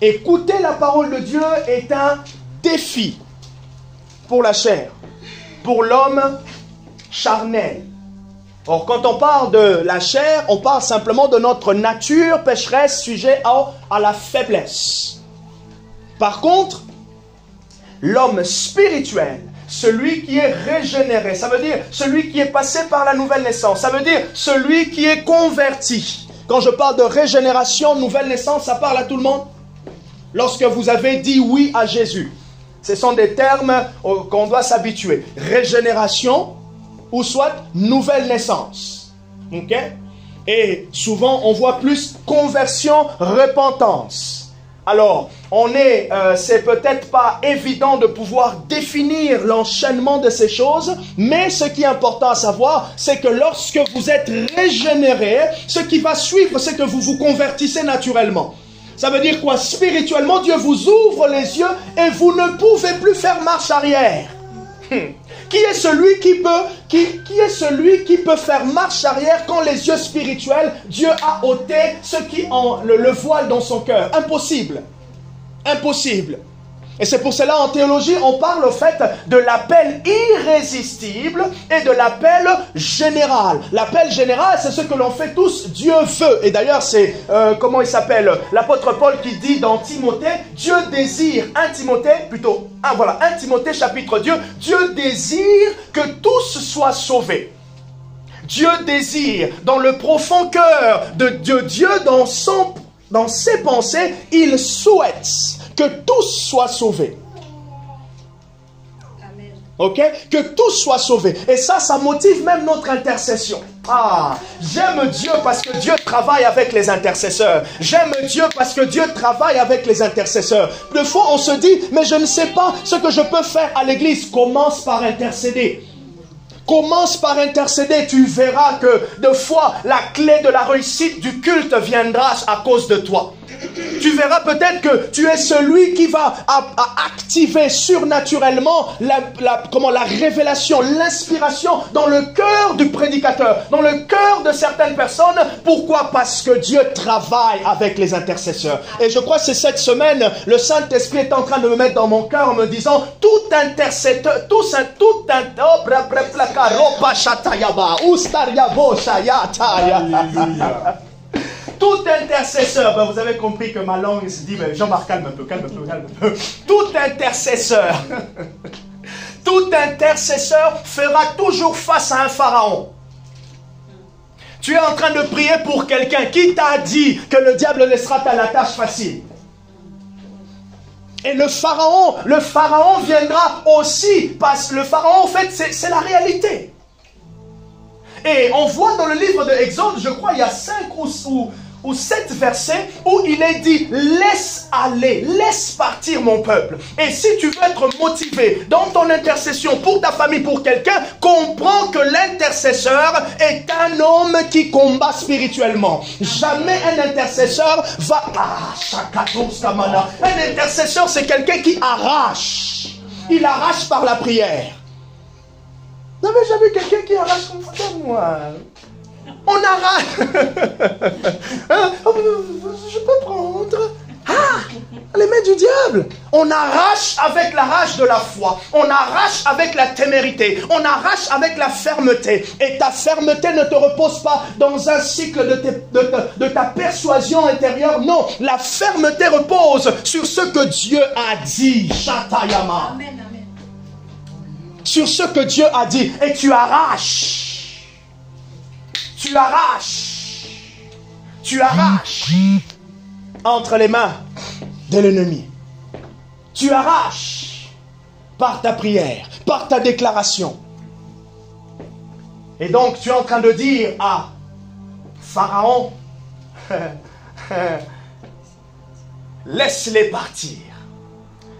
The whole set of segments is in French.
Écouter la parole de Dieu est un défi pour la chair, pour l'homme charnel. Or, quand on parle de la chair, on parle simplement de notre nature pécheresse, sujet à la faiblesse. Par contre, l'homme spirituel, celui qui est régénéré, ça veut dire celui qui est passé par la nouvelle naissance, ça veut dire celui qui est converti. Quand je parle de régénération, nouvelle naissance, ça parle à tout le monde. Lorsque vous avez dit oui à Jésus, ce sont des termes qu'on doit s'habituer. Régénération ou soit nouvelle naissance. Ok? Et souvent, on voit plus conversion, repentance. Alors, c'est peut-être pas évident de pouvoir définir l'enchaînement de ces choses, mais ce qui est important à savoir, c'est que lorsque vous êtes régénéré, ce qui va suivre, c'est que vous vous convertissez naturellement. Ça veut dire quoi? Spirituellement, Dieu vous ouvre les yeux et vous ne pouvez plus faire marche arrière. Qui est celui qui peut faire marche arrière quand les yeux spirituels, Dieu a ôté ce qui le voile dans son cœur? Impossible. Impossible. Et c'est pour cela, en théologie, on parle au fait de l'appel irrésistible et de l'appel général. L'appel général, c'est ce que l'on fait tous, Dieu veut. Et d'ailleurs, c'est, comment il s'appelle, l'apôtre Paul qui dit dans Timothée, Dieu désire, 1 Timothée chapitre 2, Dieu désire que tous soient sauvés. Dieu désire, dans le profond cœur de Dieu, dans ses pensées, il souhaite que tous soient sauvés. Amen. Ok? Que tous soient sauvés. Et ça motive même notre intercession. Ah, j'aime Dieu parce que Dieu travaille avec les intercesseurs. J'aime Dieu parce que Dieu travaille avec les intercesseurs. Des fois, on se dit, mais je ne sais pas ce que je peux faire à l'église. Commence par intercéder. Commence par intercéder, tu verras que de fois, la clé de la réussite du culte viendra à cause de toi. Tu verras peut-être que tu es celui qui va activer surnaturellement la révélation, l'inspiration dans le cœur du prédicateur, dans le cœur de certaines personnes. Pourquoi? Parce que Dieu travaille avec les intercesseurs. Et je crois que c'est cette semaine, le Saint-Esprit est en train de me mettre dans mon cœur en me disant, tout intercesseur, tout intercesseur, ben vous avez compris que ma langue se dit, ben Jean-Marc, calme un peu. Tout intercesseur, tout intercesseur fera toujours face à un pharaon. Tu es en train de prier pour quelqu'un qui t'a dit que le diable laissera la tâche facile. Et le pharaon viendra aussi, parce que le pharaon, en fait, c'est la réalité. Et on voit dans le livre de Exode, je crois, il y a 5 ou 7 versets où il est dit, laisse aller, laisse partir mon peuple. Et si tu veux être motivé dans ton intercession pour ta famille, pour quelqu'un, comprends que l'intercesseur est un homme qui combat spirituellement. Jamais un intercesseur va... Un intercesseur, c'est quelqu'un qui arrache. Il arrache par la prière. Vous n'avez jamais vu quelqu'un qui arrache comme ça? Moi, on arrache. Je peux prendre. Les mains du diable. On arrache avec la rage de la foi. On arrache avec la témérité. On arrache avec la fermeté. Et ta fermeté ne te repose pas dans un cycle de ta persuasion intérieure. Non, la fermeté repose sur ce que Dieu a dit. Shatayama. Amen, amen. Sur ce que Dieu a dit. Et tu arraches. Tu arraches. Tu arraches. Entre les mains de l'ennemi. Tu arraches. Par ta prière. Par ta déclaration. Et donc tu es en train de dire à Pharaon. Laisse-les partir.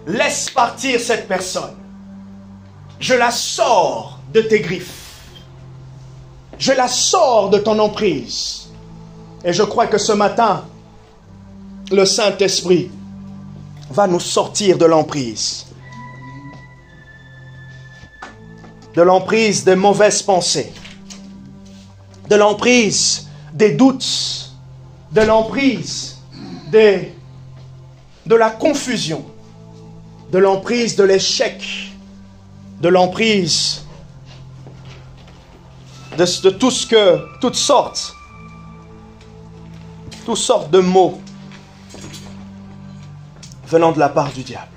Laisse partir cette personne. Je la sors de tes griffes. Je la sors de ton emprise. Et je crois que ce matin, le Saint-Esprit va nous sortir de l'emprise. De l'emprise des mauvaises pensées. De l'emprise des doutes. De l'emprise des de la confusion, de l'emprise de l'échec, de l'emprise de toutes sortes de mots venant de la part du diable.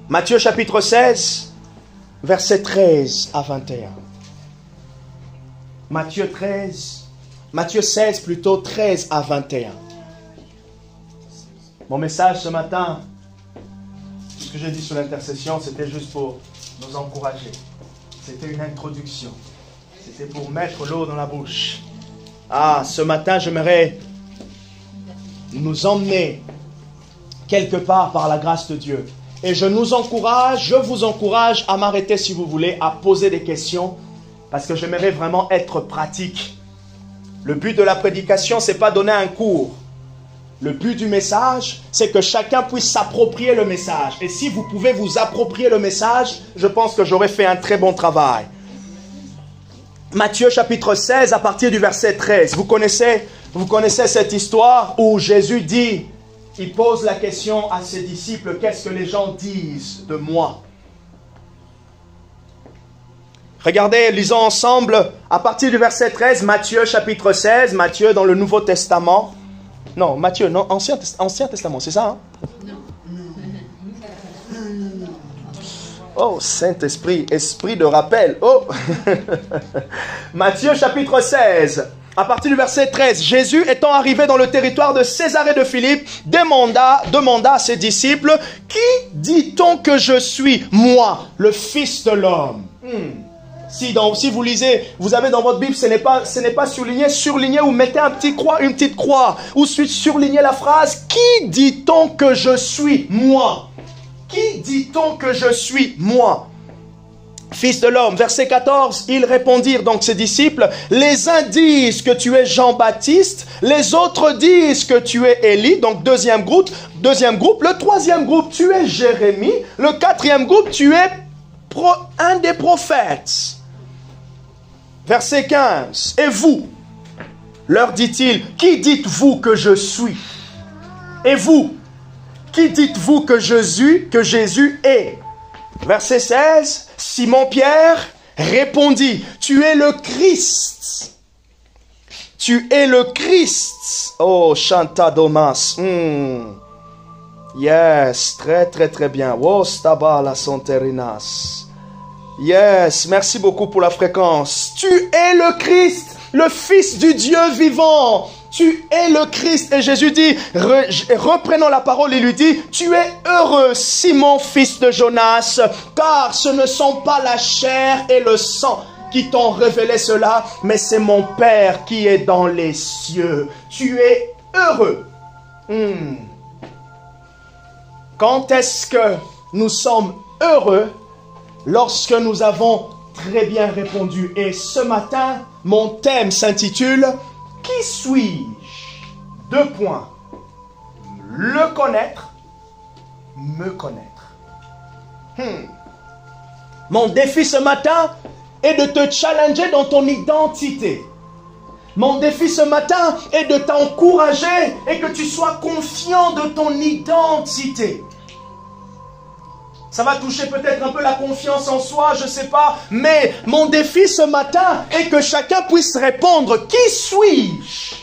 Matthieu chapitre 16, versets 13 à 21. Matthieu 16 plutôt, 13 à 21. Mon message ce matin, ce que j'ai dit sur l'intercession, c'était juste pour nous encourager. C'était une introduction. C'était pour mettre l'eau dans la bouche. Ce matin, j'aimerais nous emmener quelque part par la grâce de Dieu. Et je vous encourage à m'arrêter si vous voulez, à poser des questions, parce que j'aimerais vraiment être pratique. Le but de la prédication, ce n'est pas donner un cours. Le but du message, c'est que chacun puisse s'approprier le message. Et si vous pouvez vous approprier le message, je pense que j'aurai fait un très bon travail. Matthieu chapitre 16, à partir du verset 13. Vous connaissez cette histoire où Jésus dit, il pose la question à ses disciples, qu'est-ce que les gens disent de moi? Regardez, lisons ensemble à partir du verset 13, Matthieu chapitre 16, Matthieu dans le Nouveau Testament. Non, Matthieu, non, Ancien Testament, c'est ça, hein? Oh, Saint-Esprit, esprit de rappel. Oh. Matthieu chapitre 16, à partir du verset 13. Jésus étant arrivé dans le territoire de Césarée de Philippe, demanda à ses disciples, qui dit-on que je suis, moi, le Fils de l'homme? Si vous lisez, vous avez dans votre Bible, ce n'est pas souligné, surligné, ou mettez une petite croix, ou surlignez la phrase, qui dit-on que je suis, moi? Qui dit-on que je suis, moi? Fils de l'homme. Verset 14, ils répondirent donc ses disciples, les uns disent que tu es Jean-Baptiste, les autres disent que tu es Élie, donc deuxième groupe, le troisième groupe, tu es Jérémie, le quatrième groupe, tu es un des prophètes. Verset 15, et vous, leur dit-il, qui dites-vous que je suis? Et vous, qui dites-vous que Jésus est? Verset 16, Simon-Pierre répondit, tu es le Christ. Tu es le Christ. Oh, Chanta Domas. Yes, très très très bien. Wostaba Santerinas. Yes, merci beaucoup pour la fréquence. Tu es le Christ, le Fils du Dieu vivant. Tu es le Christ. Et Jésus dit, reprenant la parole, il lui dit, tu es heureux, Simon, fils de Jonas, car ce ne sont pas la chair et le sang qui t'ont révélé cela, mais c'est mon Père qui est dans les cieux. Tu es heureux. Quand est-ce que nous sommes heureux? Lorsque nous avons très bien répondu. Et ce matin, mon thème s'intitule « Qui suis-je » ? 2 points. Le connaître, me connaître. Mon défi ce matin est de te challenger dans ton identité. Mon défi ce matin est de t'encourager et que tu sois confiant de ton identité. Ça va toucher peut-être un peu la confiance en soi, je ne sais pas. Mais mon défi ce matin est que chacun puisse répondre. Qui suis-je?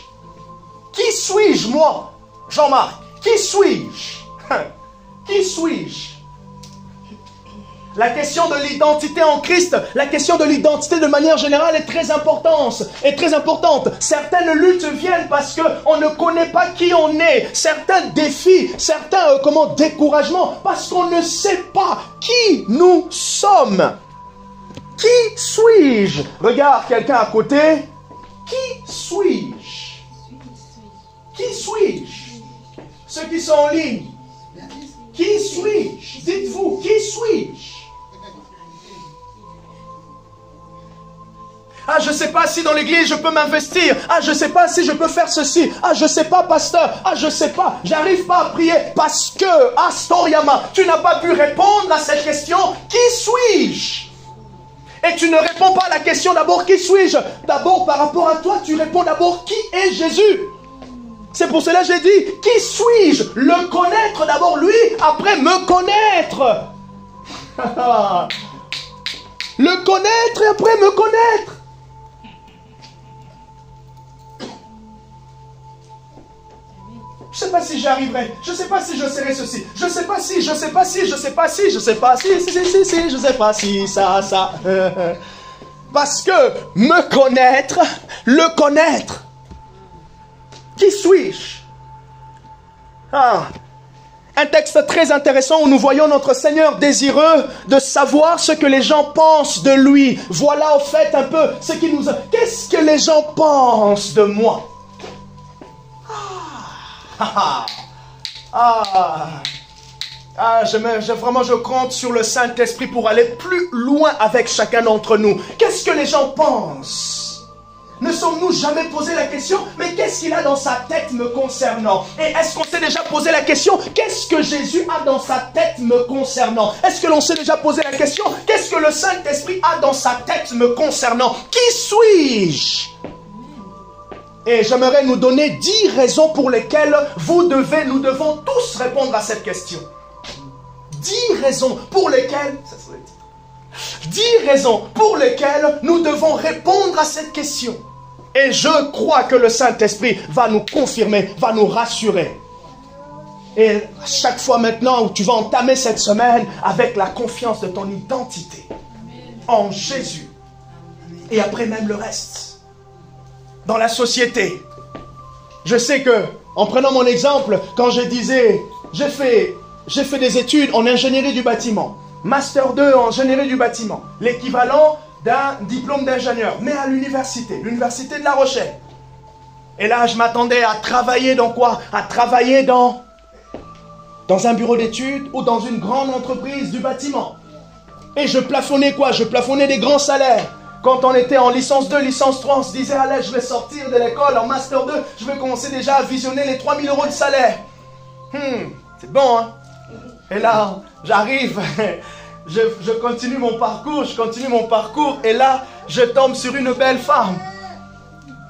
Qui suis-je, moi? Jean-Marc, qui suis-je? Qui suis-je? La question de l'identité en Christ, la question de l'identité de manière générale est très importante. Certaines luttes viennent parce qu'on ne connaît pas qui on est. Certains défis, certains découragements, parce qu'on ne sait pas qui nous sommes. Qui suis-je? Regarde quelqu'un à côté. Qui suis-je? Qui suis-je? Ceux qui sont en ligne. Qui suis-je? Dites-vous, qui suis-je? Ah, je ne sais pas si dans l'église je peux m'investir. Ah, je ne sais pas si je peux faire ceci. Ah, je ne sais pas, pasteur. Ah, je ne sais pas. J'arrive pas à prier parce que, Astoriama, tu n'as pas pu répondre à cette question. Qui suis-je? Et tu ne réponds pas à la question d'abord, qui suis-je? D'abord, par rapport à toi, tu réponds d'abord, qui est Jésus? C'est pour cela que j'ai dit, qui suis-je? Le connaître d'abord lui, après me connaître. Le connaître et après me connaître. Je ne sais pas si j'y arriverai. Je ne sais pas si je serai ceci. Je ne sais pas si, je ne sais pas si, je ne sais pas si, je ne sais pas si, si, je ne sais pas si, ça. Parce que me connaître, le connaître. Qui suis-je? Un texte très intéressant où nous voyons notre Seigneur désireux de savoir ce que les gens pensent de lui. Voilà au fait un peu ce qui nous... Qu'est-ce que les gens pensent de moi? Vraiment, je compte sur le Saint-Esprit pour aller plus loin avec chacun d'entre nous. Qu'est-ce que les gens pensent? Ne sommes-nous jamais posé la question, mais qu'est-ce qu'il a dans sa tête me concernant? Et est-ce qu'on s'est déjà posé la question, qu'est-ce que Jésus a dans sa tête me concernant? Est-ce que l'on s'est déjà posé la question, qu'est-ce que le Saint-Esprit a dans sa tête me concernant? Qui suis-je? Et j'aimerais nous donner 10 raisons pour lesquelles nous devons tous répondre à cette question. 10 raisons pour lesquelles... 10 raisons pour lesquelles nous devons répondre à cette question. Et je crois que le Saint-Esprit va nous confirmer, va nous rassurer. Et à chaque fois maintenant où tu vas entamer cette semaine avec la confiance de ton identité en Jésus. Et après même le reste. Dans la société. Je sais que, en prenant mon exemple, quand je disais, j'ai fait des études en ingénierie du bâtiment. Master 2 en ingénierie du bâtiment. L'équivalent d'un diplôme d'ingénieur. Mais à l'université de La Rochelle. Et là, je m'attendais à travailler dans quoi? À travailler dans un bureau d'études ou dans une grande entreprise du bâtiment. Et je plafonnais quoi? Je plafonnais des grands salaires. Quand on était en licence 2, licence 3, on se disait, allez, je vais sortir de l'école en Master 2, je vais commencer déjà à visionner les 3 000 € de salaire. C'est bon, hein? Et là, j'arrive, je continue mon parcours, et là, je tombe sur une belle femme.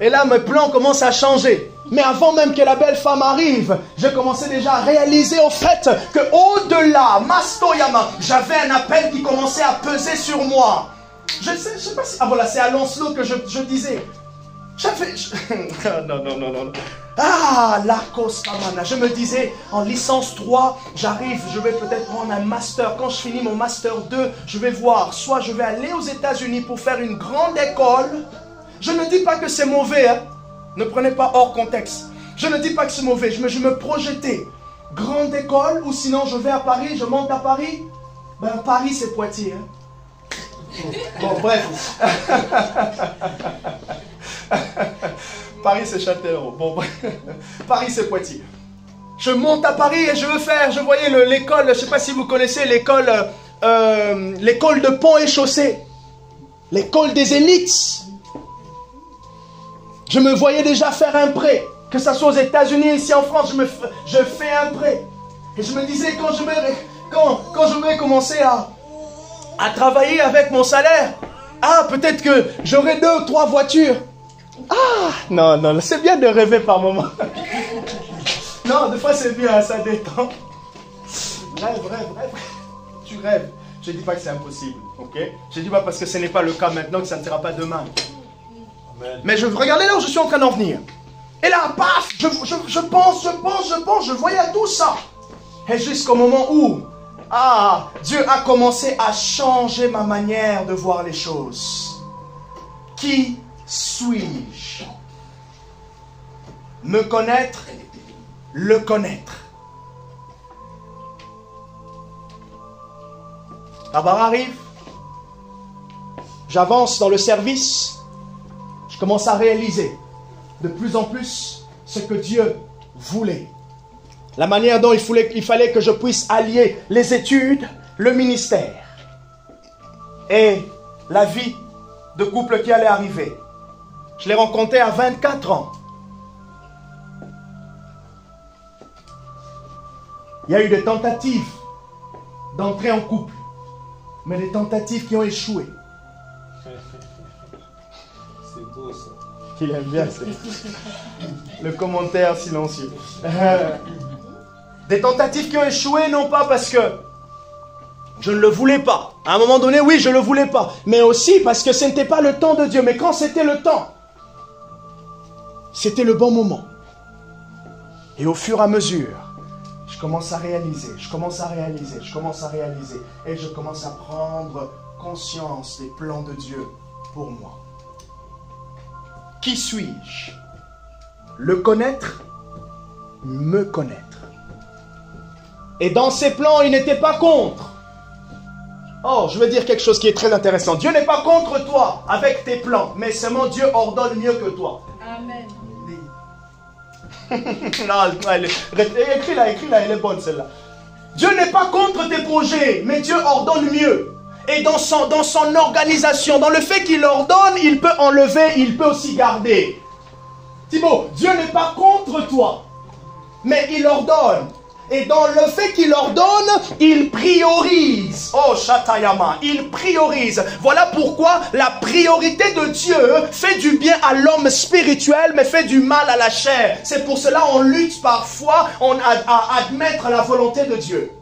Et là, mes plans commencent à changer. Mais avant même que la belle femme arrive, je commençais déjà à réaliser au fait que au-delà, Mastoyama, j'avais un appel qui commençait à peser sur moi. Je sais pas si... Ah voilà, c'est à Lancelot que je disais. Non. La Costamana. Je me disais, en licence 3, j'arrive, je vais peut-être prendre un master. Quand je finis mon master 2, je vais voir. Soit je vais aller aux États-Unis pour faire une grande école. Je ne dis pas que c'est mauvais, hein. Ne prenez pas hors contexte. Je ne dis pas que c'est mauvais. Je me projetais. Grande école, ou sinon je vais à Paris, je monte à Paris. Ben, Paris, c'est Poitiers, hein. Bon, bref. Paris, c'est Châtellerault. Bon, bref. Paris, c'est Poitiers. Je monte à Paris et je voyais l'école, je ne sais pas si vous connaissez l'école de pont et chaussée. L'école des élites. Je me voyais déjà faire un prêt. Que ce soit aux États-Unis, ici en France, je fais un prêt. Et je me disais, quand je vais commencer à travailler avec mon salaire, peut-être que j'aurai 2 ou 3 voitures. Non, c'est bien de rêver par moment. Non, des fois c'est bien, ça détend. Rêve. Tu rêves. Je ne dis pas que c'est impossible, ok? Je ne dis pas parce que ce n'est pas le cas maintenant que ça ne sera pas demain. Amen. Mais regardez là où je suis en train d'en venir. Et là, paf, je pense, je voyais tout ça. Et jusqu'au moment où Dieu a commencé à changer ma manière de voir les choses. Qui suis-je? Me connaître, le connaître. La barre arrive. J'avance dans le service. Je commence à réaliser de plus en plus ce que Dieu voulait. La manière dont il fallait que je puisse allier les études, le ministère et la vie de couple qui allait arriver. Je l'ai rencontré à 24 ans. Il y a eu des tentatives d'entrer en couple, mais des tentatives qui ont échoué. C'est beau ça. qu'il aime bien, c'est le commentaire silencieux. Des tentatives qui ont échoué, non pas parce que je ne le voulais pas. À un moment donné, oui, je ne le voulais pas. Mais aussi parce que ce n'était pas le temps de Dieu. Mais quand c'était le temps, c'était le bon moment. Et au fur et à mesure, je commence à réaliser, et je commence à prendre conscience des plans de Dieu pour moi. Qui suis-je? Le connaître, me connaître. Et dans ses plans, il n'était pas contre. Oh, je veux dire quelque chose qui est très intéressant. Dieu n'est pas contre toi avec tes plans, mais seulement Dieu ordonne mieux que toi. Amen. Non, écris-la, elle est bonne celle-là. Dieu n'est pas contre tes projets, mais Dieu ordonne mieux. Et dans son organisation, dans le fait qu'il ordonne, il peut enlever, il peut aussi garder. Thibaut, Dieu n'est pas contre toi, mais il ordonne. Et dans le fait qu'il ordonne, il priorise. Oh, Shatayama, il priorise. Voilà pourquoi la priorité de Dieu fait du bien à l'homme spirituel, mais fait du mal à la chair. C'est pour cela qu'on lutte parfois à admettre la volonté de Dieu.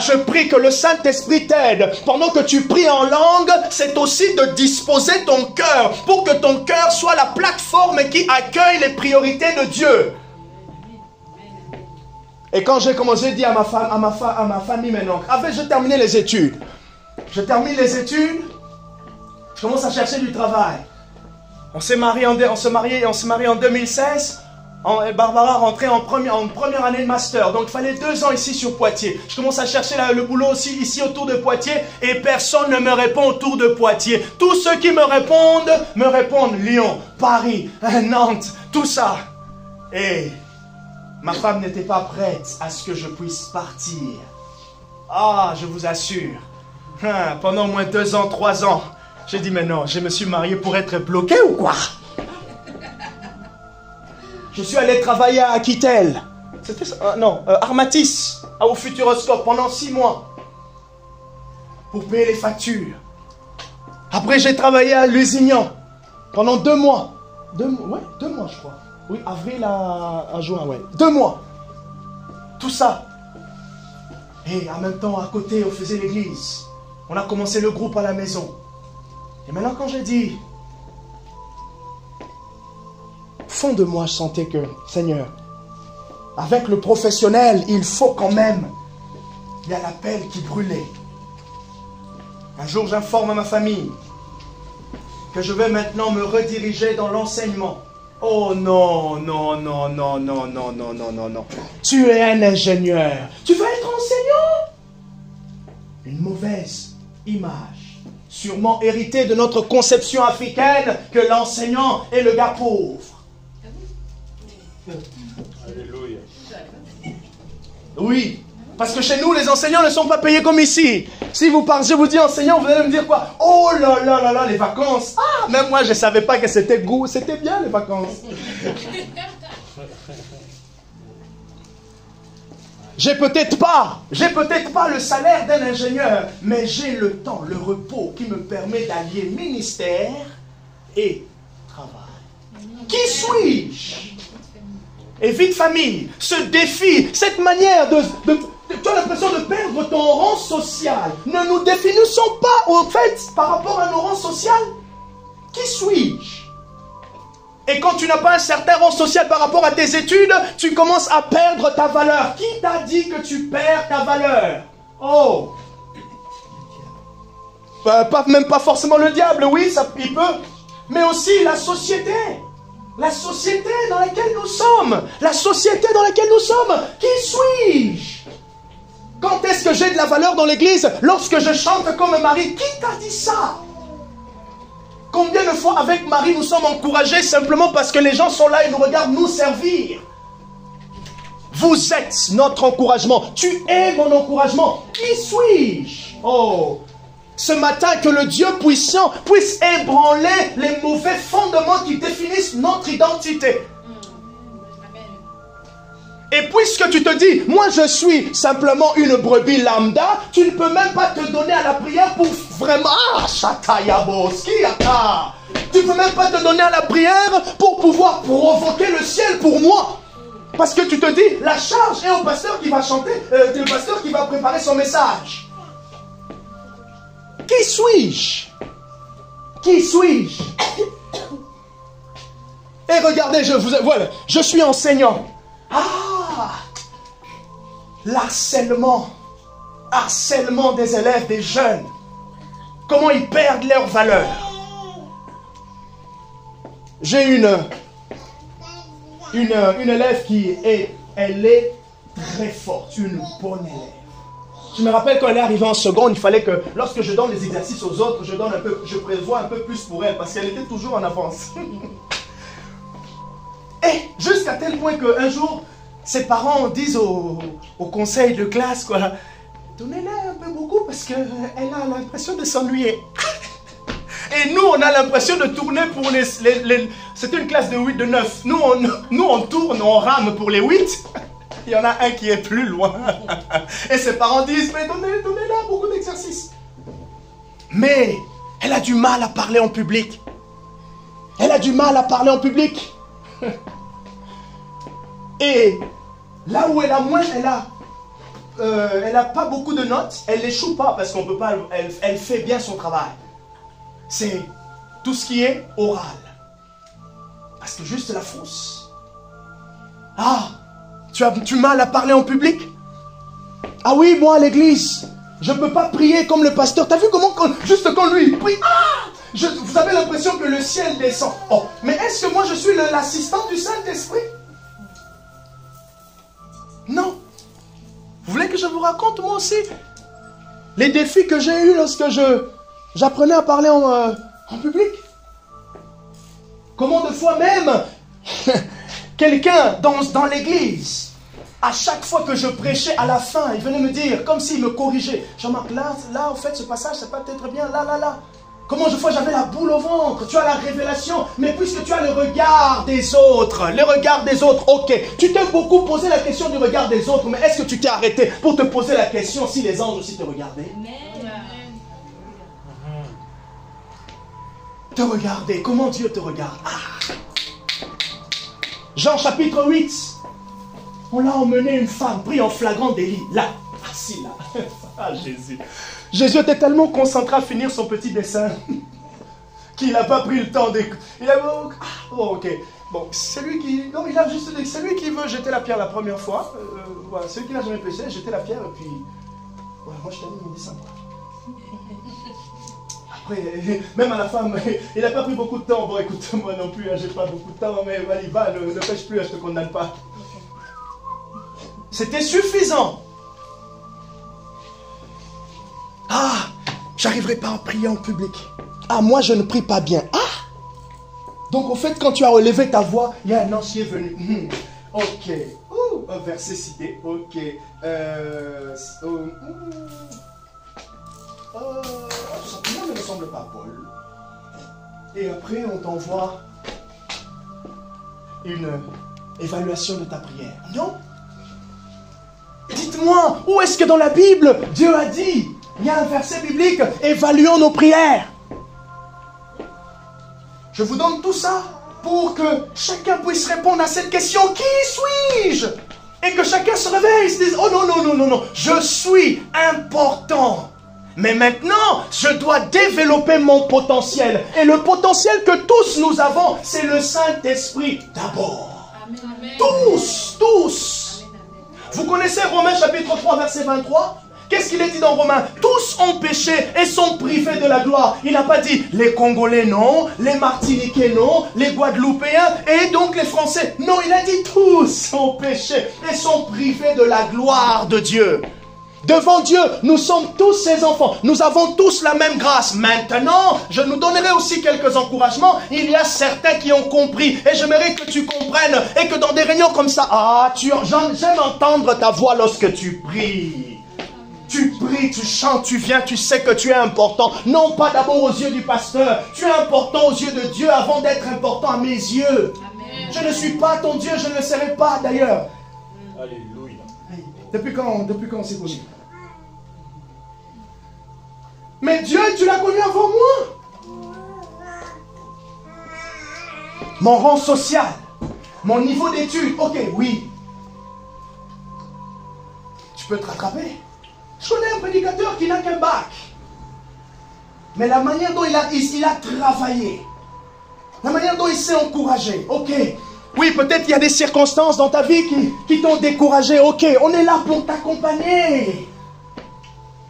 Je prie que le Saint-Esprit t'aide. Pendant que tu pries en langue, c'est aussi de disposer ton cœur pour que ton cœur soit la plateforme qui accueille les priorités de Dieu. Et quand j'ai commencé à dire à ma famille maintenant, j'ai terminé les études. Je termine les études, je commence à chercher du travail. On s'est marié en 2016. Barbara rentrait en première année de master. Donc il fallait 2 ans ici sur Poitiers. Je commence à chercher le boulot aussi ici autour de Poitiers. Et personne ne me répond autour de Poitiers. Tous ceux qui me répondent Lyon, Paris, Nantes, tout ça. Et ma femme n'était pas prête à ce que je puisse partir. Je vous assure. Pendant au moins 2 ans, 3 ans, j'ai dit, mais non, je me suis marié pour être bloqué ou quoi? Je suis allé travailler à Aquitaine. C'était ça? Armatis, au Futuroscope, pendant 6 mois. Pour payer les factures. Après, j'ai travaillé à Lusignan pendant 2 mois. 2 mois, je crois. Oui, avril à juin, ouais. 2 mois. Tout ça. Et en même temps, à côté, on faisait l'église. On a commencé le groupe à la maison. Et maintenant, quand j'ai dit, au fond de moi, je sentais que, Seigneur, avec le professionnel, il faut quand même, il y a l'appel qui brûlait. Un jour, j'informe à ma famille que je vais maintenant me rediriger dans l'enseignement. Oh non. Tu es un ingénieur. Tu veux être enseignant? Une mauvaise image. Sûrement héritée de notre conception africaine que l'enseignant est le gars pauvre. Alléluia. Oui. Parce que chez nous, les enseignants ne sont pas payés comme ici. Si je vous dis enseignant, vous allez me dire quoi? Oh là, les vacances. Même moi, je ne savais pas que c'était bien les vacances. J'ai peut-être pas le salaire d'un ingénieur, mais j'ai le temps, le repos qui me permet d'allier ministère et travail. Qui suis-je? Et vie de famille, ce défi, cette manière tu as l'impression de perdre ton rang social. Ne nous définissons pas, au fait, par rapport à nos rangs sociaux. Qui suis-je? Et quand tu n'as pas un certain rang social par rapport à tes études, tu commences à perdre ta valeur. Qui t'a dit que tu perds ta valeur? Oh! Même pas forcément le diable, oui, il peut. Mais aussi la société. La société dans laquelle nous sommes. La société dans laquelle nous sommes. Qui suis-je? Quand est-ce que j'ai de la valeur dans l'église? Lorsque je chante comme Marie. Qui t'a dit ça? Combien de fois avec Marie nous sommes encouragés simplement parce que les gens sont là et nous regardent nous servir? Vous êtes notre encouragement. Tu es mon encouragement. Qui suis-je? Oh! Ce matin, que le Dieu puissant puisse ébranler les mauvais fondements qui définissent notre identité. Et puisque tu te dis, moi je suis simplement une brebis lambda, tu ne peux même pas te donner à la prière pour vraiment... Tu ne peux même pas te donner à la prière pour pouvoir provoquer le ciel pour moi. Parce que tu te dis, la charge est au pasteur qui va chanter, le pasteur qui va préparer son message. Qui suis-je? Qui suis-je? Et regardez, voilà, je suis enseignant. Ah! L'harcèlement des élèves, des jeunes. Comment ils perdent leur valeur. J'ai une élève elle est très forte, une bonne élève. Je me rappelle quand elle est arrivée en seconde, il fallait que, lorsque je donne les exercices aux autres, je prévois un peu plus pour elle, parce qu'elle était toujours en avance. Et jusqu'à tel point qu'un jour, ses parents disent au conseil de classe, quoi, donnez-la un peu beaucoup, parce qu'elle a l'impression de s'ennuyer. Et nous, on a l'impression de tourner pour les c'était une classe de 8, de 9. Nous, on tourne, on rame pour les 8. Il y en a un qui est plus loin. Et ses parents disent, mais donnez-la beaucoup d'exercices. Mais elle a du mal à parler en public. Elle a du mal à parler en public. Et là où elle a moins, elle a pas beaucoup de notes. Elle n'échoue pas parce qu'on peut pas. Elle fait bien son travail. C'est tout ce qui est oral. Parce que juste la fausse. Ah, tu as du mal à parler en public? Ah oui, moi à l'église, je ne peux pas prier comme le pasteur. T'as vu comment, juste quand lui il prie, vous avez l'impression que le ciel descend. Oh, mais est-ce que moi je suis l'assistant du Saint-Esprit? Non. Vous voulez que je vous raconte moi aussi les défis que j'ai eus lorsque j'apprenais à parler en public? Comment de fois même, quelqu'un dans l'église, à chaque fois que je prêchais, à la fin, il venait me dire, comme s'il me corrigeait, Jean-Marc, là, en fait, ce passage, c'est pas peut-être bien, là. Comment de fois j'avais la boule au ventre, tu as la révélation, mais puisque tu as le regard des autres, ok, tu t'es beaucoup posé la question du regard des autres, mais est-ce que tu t'es arrêté pour te poser la question si les anges aussi te regardaient? Te regarder, comment Dieu te regarde. Jean chapitre 8, on l'a emmené une femme prise en flagrant délit, là, assis là. Ah Jésus. Jésus était tellement concentré à finir son petit dessin qu'il n'a pas pris le temps d'écouter. Il a ok. Bon, c'est lui qui... Non, il a juste dit, c'est lui qui veut jeter la pierre la première fois. Voilà, celui qui n'a jamais péché, jeter la pierre et puis... Voilà, moi je termine mon dessin. Après, même à la femme, il n'a pas pris beaucoup de temps. Bon, écoute, moi non plus, j'ai pas beaucoup de temps, mais allez, va, ne pêche plus, je te condamne pas. C'était suffisant. Ah, j'arriverai pas à prier en public. Ah, moi je ne prie pas bien. Ah, donc au fait, quand tu as relevé ta voix, il y a un ancien venu. Ok. Un verset cité. Ok. Ça ne me semble pas Paul. Et après, on t'envoie une évaluation de ta prière. Non? Dites-moi, où est-ce que dans la Bible, Dieu a dit, il y a un verset biblique, évaluons nos prières. Je vous donne tout ça pour que chacun puisse répondre à cette question. Qui suis-je? Et que chacun se réveille et se dise, oh non, je suis important. Mais maintenant, je dois développer mon potentiel. Et le potentiel que tous nous avons, c'est le Saint-Esprit d'abord. Tous. Vous connaissez Romains chapitre 3, verset 23? Qu'est-ce qu'il est dit dans Romains? Tous ont péché et sont privés de la gloire. Il n'a pas dit les Congolais non, les Martiniquais non, les Guadeloupéens et donc les Français. Non, il a dit tous ont péché et sont privés de la gloire de Dieu. Devant Dieu, nous sommes tous ses enfants. Nous avons tous la même grâce. Maintenant, je nous donnerai aussi quelques encouragements. Il y a certains qui ont compris. Et j'aimerais que tu comprennes. Et que dans des réunions comme ça, j'aime entendre ta voix lorsque tu pries. Tu pries, tu chantes, tu viens, tu sais que tu es important. Non pas d'abord aux yeux du pasteur. Tu es important aux yeux de Dieu avant d'être important à mes yeux. Amen. Je ne suis pas ton Dieu, je ne le serai pas d'ailleurs. Alléluia. Depuis quand on s'est connu? Mais Dieu, tu l'as connu avant moi. mon rang social, mon niveau d'études. Ok, oui. Tu peux te rattraper. Je connais un prédicateur qui n'a qu'un bac. Mais la manière dont il a travaillé, la manière dont il s'est encouragé, ok. Oui, peut-être il y a des circonstances dans ta vie qui t'ont découragé. Ok, on est là pour t'accompagner.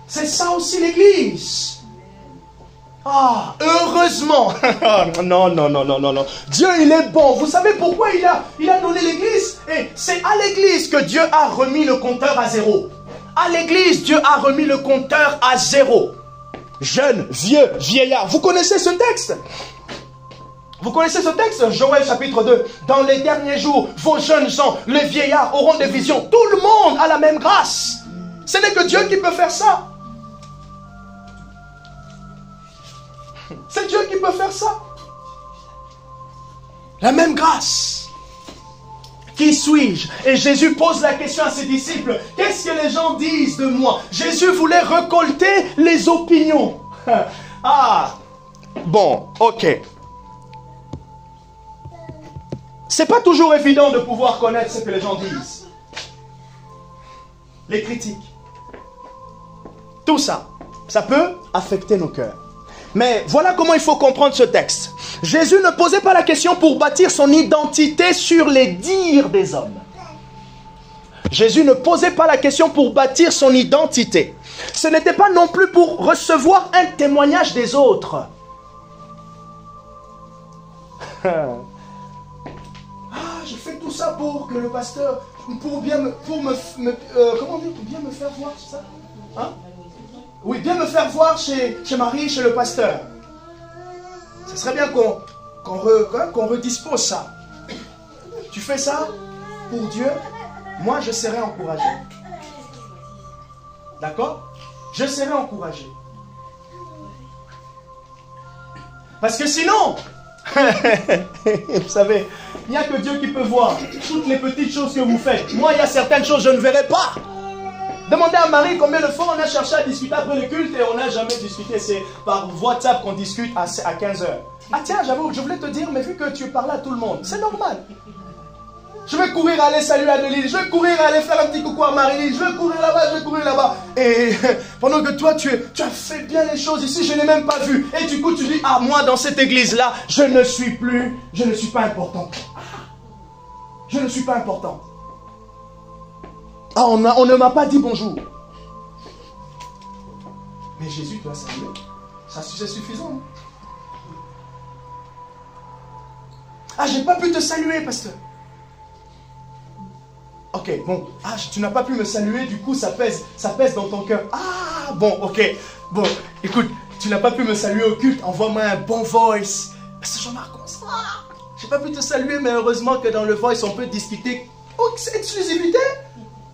C'est ça aussi l'église. Ah, heureusement. Non, non, non, non, non, non. Dieu, il est bon. Vous savez pourquoi il a donné l'église? Et c'est à l'église que Dieu a remis le compteur à zéro. À l'église, Dieu a remis le compteur à zéro. Jeunes, vieux, vieillards. Vous connaissez ce texte? Vous connaissez ce texte? Joël chapitre 2. Dans les derniers jours, vos jeunes gens, les vieillards auront des visions. Tout le monde a la même grâce. Ce n'est que Dieu qui peut faire ça. C'est Dieu qui peut faire ça. La même grâce. Qui suis-je? Et Jésus pose la question à ses disciples. Qu'est-ce que les gens disent de moi? Jésus voulait récolter les opinions. Ah, bon, ok. C'est pas toujours évident de pouvoir connaître ce que les gens disent. Les critiques. Tout ça, ça peut affecter nos cœurs. Mais voilà comment il faut comprendre ce texte. Jésus ne posait pas la question pour bâtir son identité sur les dires des hommes. Jésus ne posait pas la question pour bâtir son identité. Ce n'était pas non plus pour recevoir un témoignage des autres. Je fais tout ça pour que le pasteur, pour bien me faire voir, c'est ça? Hein? Oui, bien me faire voir chez Marie, chez le pasteur. Ce serait bien qu'on redispose ça. Tu fais ça pour Dieu, moi je serai encouragé. D'accord? Je serai encouragé. Parce que sinon, vous savez, il n'y a que Dieu qui peut voir toutes les petites choses que vous faites. Moi, il y a certaines choses que je ne verrai pas. Demandez à Marie combien de fois on a cherché à discuter après le culte et on n'a jamais discuté. C'est par WhatsApp qu'on discute à 15h. Ah tiens, j'avoue, je voulais te dire, mais vu que tu parlais à tout le monde, c'est normal. Je vais courir aller saluer Adeline, je vais courir aller faire un petit coucou à Marie-Lise, je vais courir là-bas, je vais courir là-bas. Et pendant que toi, tu as fait bien les choses ici, je n'ai même pas vu. Et du coup, tu dis, ah moi, dans cette église-là, je ne suis pas important. Je ne suis pas important. Ah, on ne m'a pas dit bonjour. Mais Jésus doit saluer. Ça, c'est suffisant. Ah, j'ai pas pu te saluer, pasteur. Ok, bon. Ah, tu n'as pas pu me saluer, du coup, ça pèse dans ton cœur. Ah, bon, ok. Bon, écoute, tu n'as pas pu me saluer au culte, envoie-moi un bon voice. Pasteur Jean-Marc, comment ça va? J'ai pas pu te saluer, mais heureusement que dans le voice, on peut discuter. Oh, c'est exclusivité?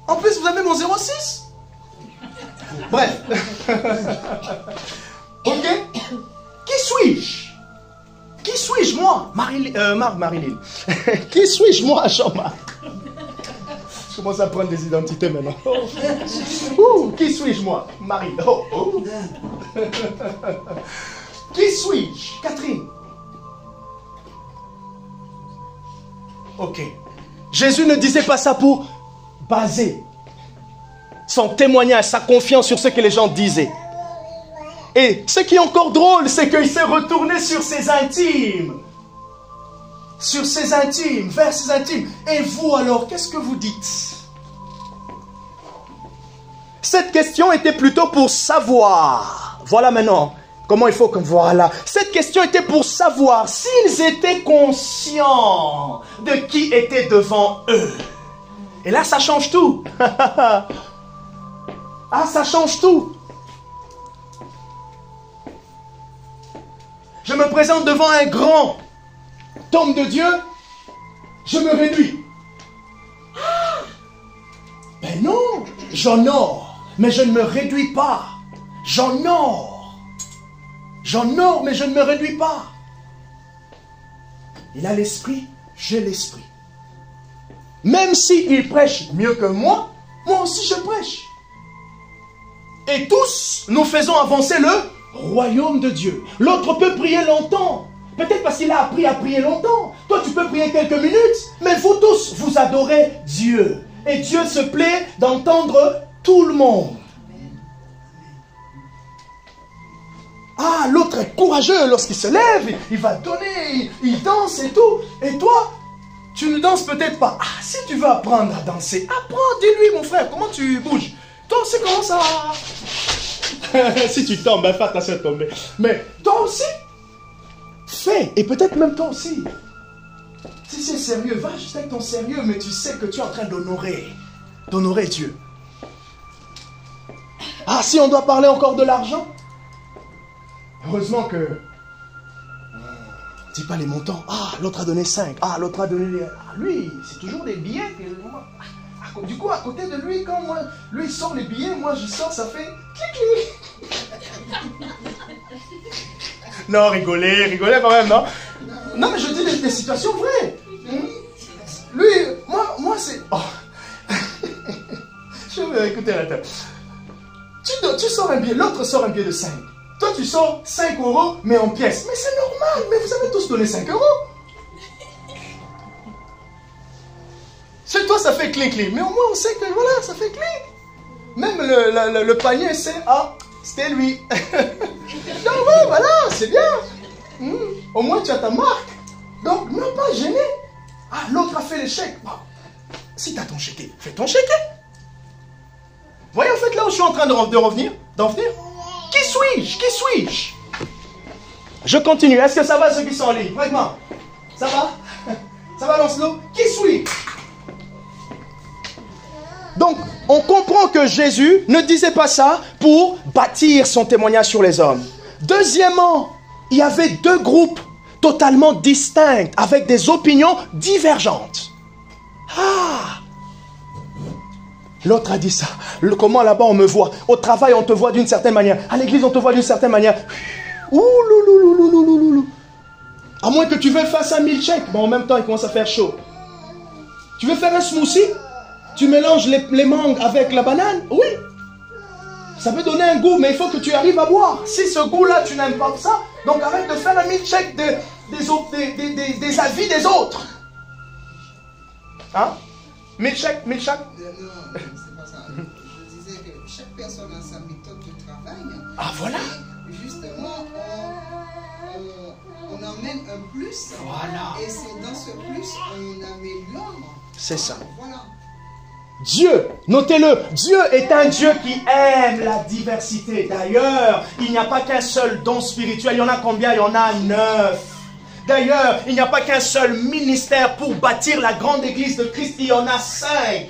En plus, vous avez mon 06. Bref. Ok. Qui suis-je? Qui suis-je, moi? Marie-Lille. Qui suis-je, moi, Jean-Marc? Je commence à prendre des identités maintenant. Qui suis-je, moi? Marie. Qui suis-je? Catherine. Ok. Jésus ne disait pas ça pour baser son témoignage, sa confiance sur ce que les gens disaient. Et ce qui est encore drôle, c'est qu'il s'est retourné sur ses intimes. Sur ses intimes, vers ses intimes. Et vous alors, qu'est-ce que vous dites? Cette question était plutôt pour savoir. Voilà maintenant comment il faut que... Voilà. Cette question était pour savoir s'ils étaient conscients de qui était devant eux. Et là, ça change tout. Ah, ça change tout. Je me présente devant un grand homme de Dieu, je me réduis. Ben non, j'honore, mais je ne me réduis pas. J'honore, mais je ne me réduis pas. Il a l'esprit, j'ai l'esprit. Même s'il prêche mieux que moi aussi je prêche. Et tous, nous faisons avancer le royaume de Dieu. L'autre peut prier longtemps. Peut-être parce qu'il a appris à prier longtemps. Toi, tu peux prier quelques minutes, mais vous tous, vous adorez Dieu. Et Dieu se plaît d'entendre tout le monde. Ah, l'autre est courageux lorsqu'il se lève, il va donner, il danse et tout. Et toi, tu ne danses peut-être pas. Ah, si tu veux apprendre à danser, apprends, dis-lui mon frère, comment tu bouges. Toi aussi, comment ça... Si tu tombes, fais attention à tomber. Mais toi aussi, fais. Et peut-être même toi aussi. Si c'est sérieux, va juste avec ton sérieux, mais tu sais que tu es en train d'honorer Dieu. Ah, si on doit parler encore de l'argent, heureusement que... Dis pas les montants. Ah, l'autre a donné 5. Ah, l'autre a donné... Ah, lui, c'est toujours des billets. Du coup, à côté de lui, quand moi, lui il sort les billets, moi je sors, ça fait... Non, rigolez quand même, non? Non, mais je dis des situations vraies. Lui, moi c'est... Oh. Je vais écouter la tête. Tu sors un billet, l'autre sort un billet de 5. Toi, tu sors 5 €, mais en pièces. Mais c'est normal, mais vous avez tous donné 5 €. Chez toi, ça fait clic-clic. Mais au moins, on sait que voilà, ça fait clic. Même le panier, c'est... Ah, c'était lui. Donc, ouais, voilà, c'est bien. Au moins, tu as ta marque. Donc, non pas gêné. Ah, l'autre a fait les chèques. Bon. Si tu as ton chéquier, fais ton chéquier. Voyez, en fait, là où je suis en train d'en venir. Qui suis-je? Je continue. Est-ce que ça va, ceux qui sont en ligne? Vraiment. Ça va? Ça va, Lancelot? Qui suis-je? Donc, on comprend que Jésus ne disait pas ça pour bâtir son témoignage sur les hommes. Deuxièmement, il y avait deux groupes totalement distincts, avec des opinions divergentes. Ah! L'autre a dit ça. Comment là-bas on me voit? Au travail, on te voit d'une certaine manière. À l'église, on te voit d'une certaine manière. Ouh, à moins que tu veuilles faire 5000 chèques. Bon, en même temps, il commence à faire chaud. Tu veux faire un smoothie? Tu mélanges les mangues avec la banane? Oui. Ça peut donner un goût, mais il faut que tu arrives à boire. Si ce goût-là, tu n'aimes pas ça, donc arrête de faire un milkshake des avis des autres. Hein? Milkshake? Non, c'est pas ça. Je disais que chaque personne a sa méthode de travail. Ah, voilà. Et justement, on emmène un plus. Voilà. Et c'est dans ce plus qu'on améliore. C'est ça. Voilà. Dieu, notez-le, Dieu est un Dieu qui aime la diversité. D'ailleurs, il n'y a pas qu'un seul don spirituel. Il y en a combien? Il y en a 9. D'ailleurs, il n'y a pas qu'un seul ministère pour bâtir la grande église de Christ. Il y en a 5.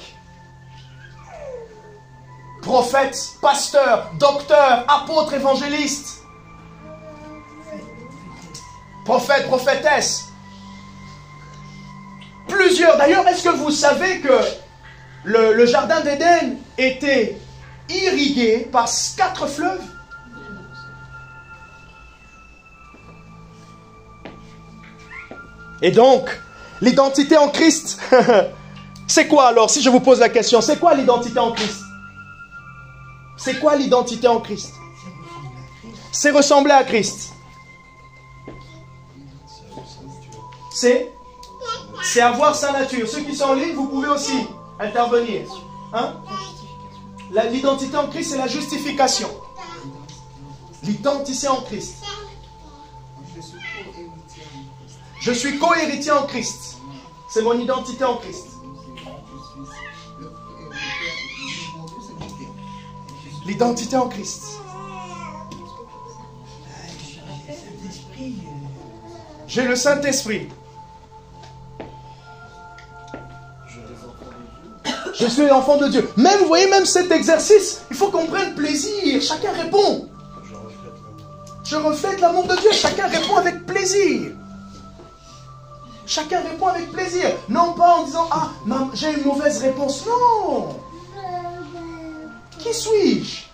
Prophètes, pasteurs, docteurs, apôtres, évangélistes. Prophètes, prophétesses. Plusieurs. D'ailleurs, est-ce que vous savez que le jardin d'Éden était irrigué par 4 fleuves? Et donc, l'identité en Christ, c'est quoi alors? Si je vous pose la question, c'est quoi l'identité en Christ? C'est quoi l'identité en Christ? C'est ressembler à Christ. C'est avoir sa nature. Ceux qui sont en ligne, vous pouvez aussi intervenir. Hein? L'identité en Christ, c'est la justification. L'identité en Christ. Je suis co-héritier en Christ. C'est mon identité en Christ. L'identité en Christ. J'ai le Saint-Esprit. Je suis l'enfant de Dieu. Même, vous voyez, même cet exercice, il faut qu'on prenne plaisir. Chacun répond. Je reflète l'amour de Dieu. Chacun répond avec plaisir. Chacun répond avec plaisir. Non pas en disant, ah, j'ai une mauvaise réponse. Non. Qui suis-je?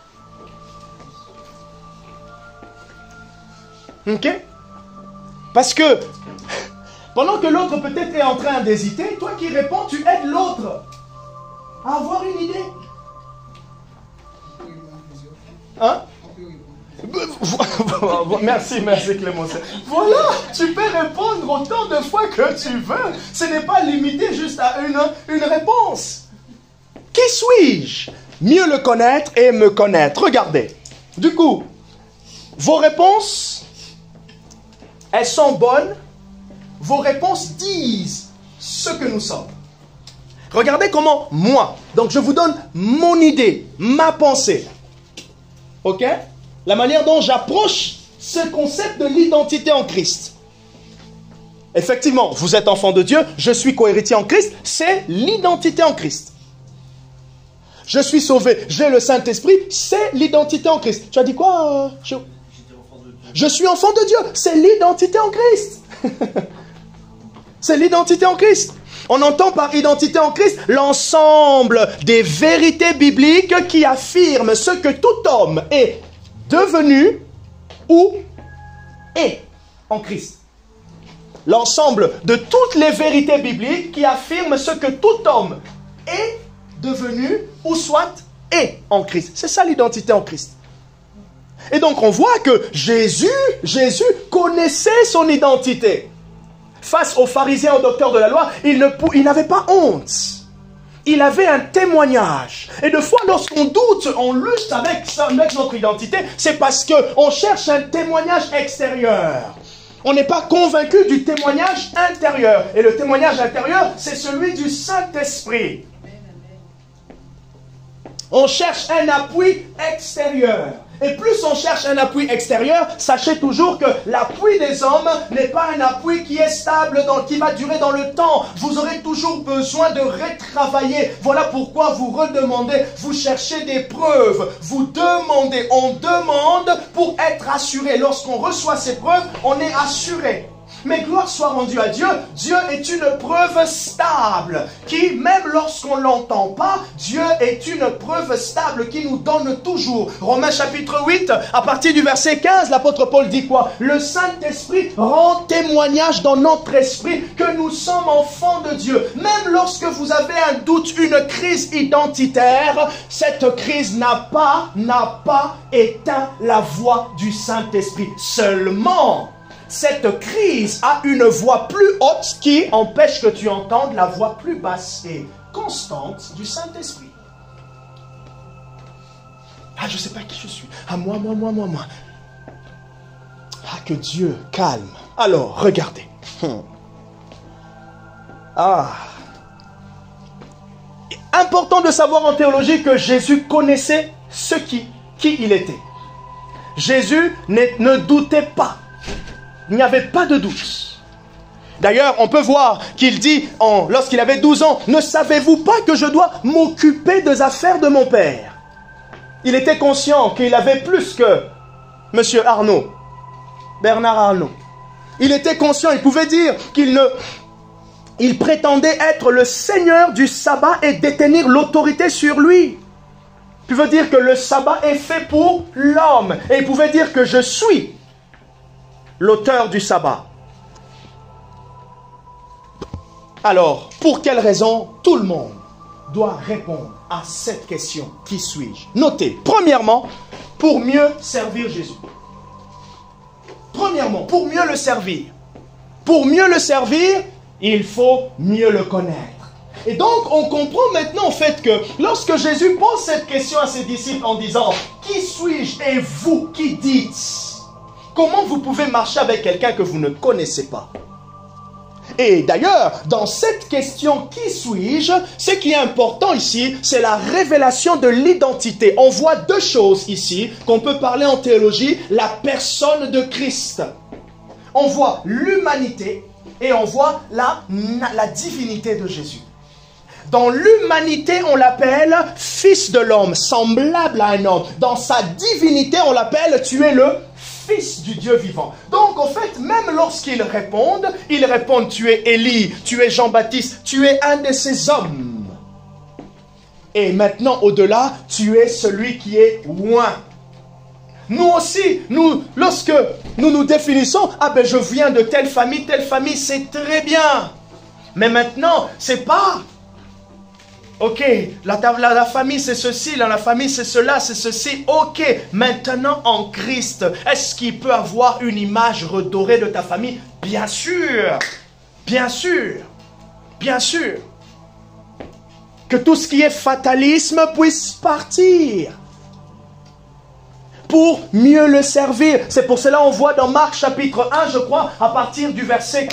Ok? Parce que, pendant que l'autre peut-être est en train d'hésiter, toi qui réponds, tu aides l'autre à avoir une idée. Hein? Merci Clémence. Voilà, tu peux répondre autant de fois que tu veux. Ce n'est pas limité juste à une réponse. Qui suis-je? Mieux le connaître et me connaître. Regardez. Du coup, vos réponses, elles sont bonnes. Vos réponses disent ce que nous sommes. Regardez comment moi, donc je vous donne mon idée, ma pensée. Ok? La manière dont j'approche ce concept de l'identité en Christ. Effectivement, vous êtes enfant de Dieu, je suis co-héritier en Christ, c'est l'identité en Christ. Je suis sauvé, j'ai le Saint-Esprit, c'est l'identité en Christ. Tu as dit quoi? Je suis enfant de Dieu, c'est l'identité en Christ. C'est l'identité en Christ. On entend par identité en Christ l'ensemble des vérités bibliques qui affirment ce que tout homme est devenu ou est en Christ. L'ensemble de toutes les vérités bibliques qui affirment ce que tout homme est devenu ou soit est en Christ. C'est ça l'identité en Christ. Et donc on voit que Jésus connaissait son identité. Face aux pharisiens, aux docteurs de la loi, il n'avait pas honte. Il avait un témoignage. Et de fois, lorsqu'on doute, on lutte avec notre identité, c'est parce qu'on cherche un témoignage extérieur. On n'est pas convaincu du témoignage intérieur. Et le témoignage intérieur, c'est celui du Saint-Esprit. On cherche un appui extérieur. Et plus on cherche un appui extérieur, sachez toujours que l'appui des hommes n'est pas un appui qui est stable, qui va durer dans le temps. Vous aurez toujours besoin de retravailler. Voilà pourquoi vous redemandez, vous cherchez des preuves. Vous demandez, on demande pour être assuré. Lorsqu'on reçoit ces preuves, on est assuré. Mais gloire soit rendue à Dieu, Dieu est une preuve stable, qui même lorsqu'on ne l'entend pas, Dieu est une preuve stable qui nous donne toujours. Romains chapitre 8, à partir du verset 15, l'apôtre Paul dit quoi? Le Saint-Esprit rend témoignage dans notre esprit que nous sommes enfants de Dieu. Même lorsque vous avez un doute, une crise identitaire, cette crise n'a pas éteint la voix du Saint-Esprit. Seulement, cette crise a une voix plus haute qui empêche que tu entendes la voix plus basse et constante du Saint-Esprit. Ah, je ne sais pas qui je suis. Ah, moi. Ah, que Dieu calme. Alors, regardez. Important de savoir en théologie que Jésus connaissait qui il était. Jésus ne doutait pas. Il n'y avait pas de doute. D'ailleurs, on peut voir qu'il dit, lorsqu'il avait 12 ans, « Ne savez-vous pas que je dois m'occuper des affaires de mon père ?» Il était conscient qu'il avait plus que M. Arnaud, Bernard Arnault. Il était conscient, il pouvait dire qu'il prétendait être le seigneur du sabbat et détenir l'autorité sur lui. Il veut dire que le sabbat est fait pour l'homme. Et il pouvait dire que je suis l'auteur du sabbat. Alors, pour quelle raison tout le monde doit répondre à cette question? Qui suis-je? Notez, premièrement, pour mieux servir Jésus. Premièrement, pour mieux le servir. Pour mieux le servir, il faut mieux le connaître. Et donc, on comprend maintenant en fait que lorsque Jésus pose cette question à ses disciples en disant « Qui suis-je et vous qui dites ?» Comment vous pouvez marcher avec quelqu'un que vous ne connaissez pas? Et d'ailleurs, dans cette question « Qui suis-je ?» ce qui est important ici, c'est la révélation de l'identité. On voit deux choses ici qu'on peut parler en théologie, la personne de Christ. On voit l'humanité et on voit la divinité de Jésus. Dans l'humanité, on l'appelle fils de l'homme, semblable à un homme. Dans sa divinité, on l'appelle tu es le fils du Dieu vivant. Donc, en fait, même lorsqu'ils répondent tu es Élie, tu es Jean-Baptiste, tu es un de ces hommes. Et maintenant, au-delà, tu es celui qui est loin. Nous aussi, lorsque nous nous définissons, ah ben je viens de telle famille, c'est très bien. Mais maintenant, c'est pas Ok, la famille c'est ceci, la famille c'est cela, c'est ceci. Ok, maintenant en Christ, est-ce qu'il peut avoir une image redorée de ta famille? Bien sûr, bien sûr, bien sûr. Que tout ce qui est fatalisme puisse partir pour mieux le servir. C'est pour cela on voit dans Marc chapitre 1, je crois, à partir du verset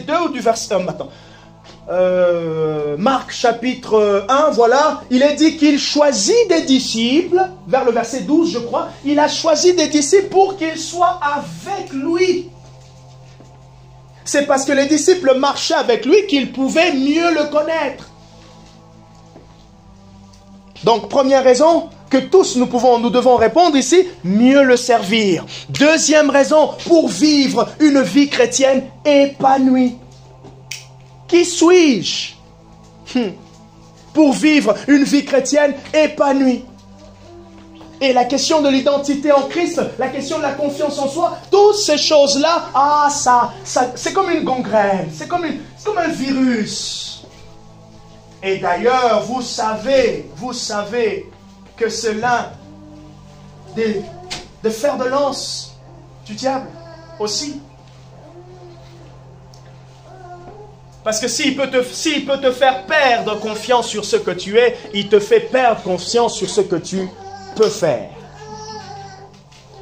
2 ou du verset... Marc chapitre 1, voilà, il est dit qu'il choisit des disciples, vers le verset 12 je crois, il a choisi des disciples pour qu'ils soient avec lui. C'est parce que les disciples marchaient avec lui qu'ils pouvaient mieux le connaître. Donc première raison que tous nous devons répondre ici, mieux le servir. Deuxième raison, pour vivre une vie chrétienne épanouie. Qui suis-je pour vivre une vie chrétienne épanouie? Et la question de l'identité en Christ, la question de la confiance en soi, toutes ces choses-là, ça c'est comme une gangrène, c'est comme un virus. Et d'ailleurs, vous savez que c'est l'un des fers de lance du diable aussi. Parce que s'il peut te faire perdre confiance sur ce que tu es, il te fait perdre confiance sur ce que tu peux faire.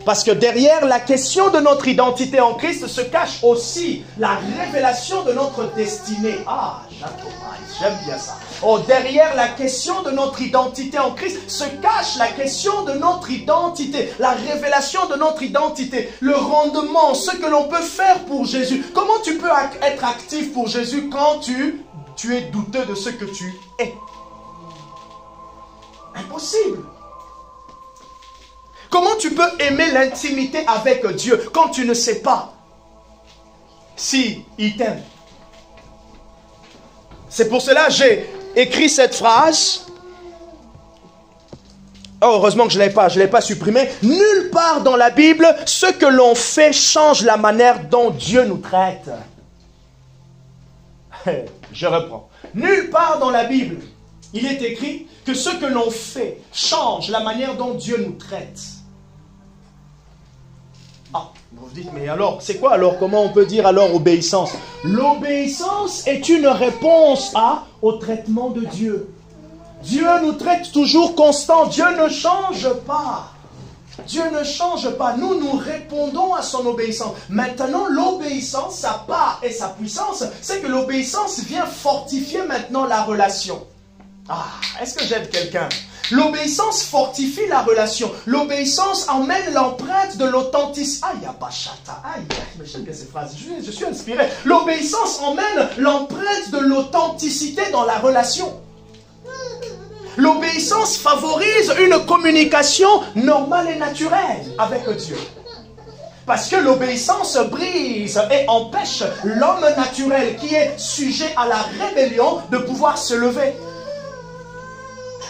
Parce que derrière la question de notre identité en Christ se cache aussi la révélation de notre destinée. Ah, j'aime bien ça. Oh, derrière la question de notre identité en Christ se cache la question de notre identité, la révélation de notre identité, le rendement, ce que l'on peut faire pour Jésus. Comment tu peux être actif pour Jésus quand tu es douteux de ce que tu es? Impossible. Comment tu peux aimer l'intimité avec Dieu quand tu ne sais pas si il t'aime? C'est pour cela que j'ai écrit cette phrase. Oh, heureusement que je ne l'ai pas supprimée. Nulle part dans la Bible, ce que l'on fait change la manière dont Dieu nous traite. Je reprends. Nulle part dans la Bible, il est écrit que ce que l'on fait change la manière dont Dieu nous traite. Ah, vous dites, mais alors, c'est quoi alors? Comment on peut dire alors obéissance? L'obéissance est une réponse au traitement de Dieu. Dieu nous traite toujours constant. Dieu ne change pas. Dieu ne change pas. Nous répondons à son obéissance. Maintenant, l'obéissance, sa part et sa puissance, c'est que l'obéissance vient fortifier maintenant la relation. Ah, est-ce que j'aide quelqu'un? L'obéissance fortifie la relation. L'obéissance emmène l'empreinte de l'authenticité. Aïe, abachata. Aïe, mais j'aime bien ces phrases. Je suis inspiré. L'obéissance emmène l'empreinte de l'authenticité dans la relation. L'obéissance favorise une communication normale et naturelle avec Dieu. Parce que l'obéissance brise et empêche l'homme naturel qui est sujet à la rébellion de pouvoir se lever.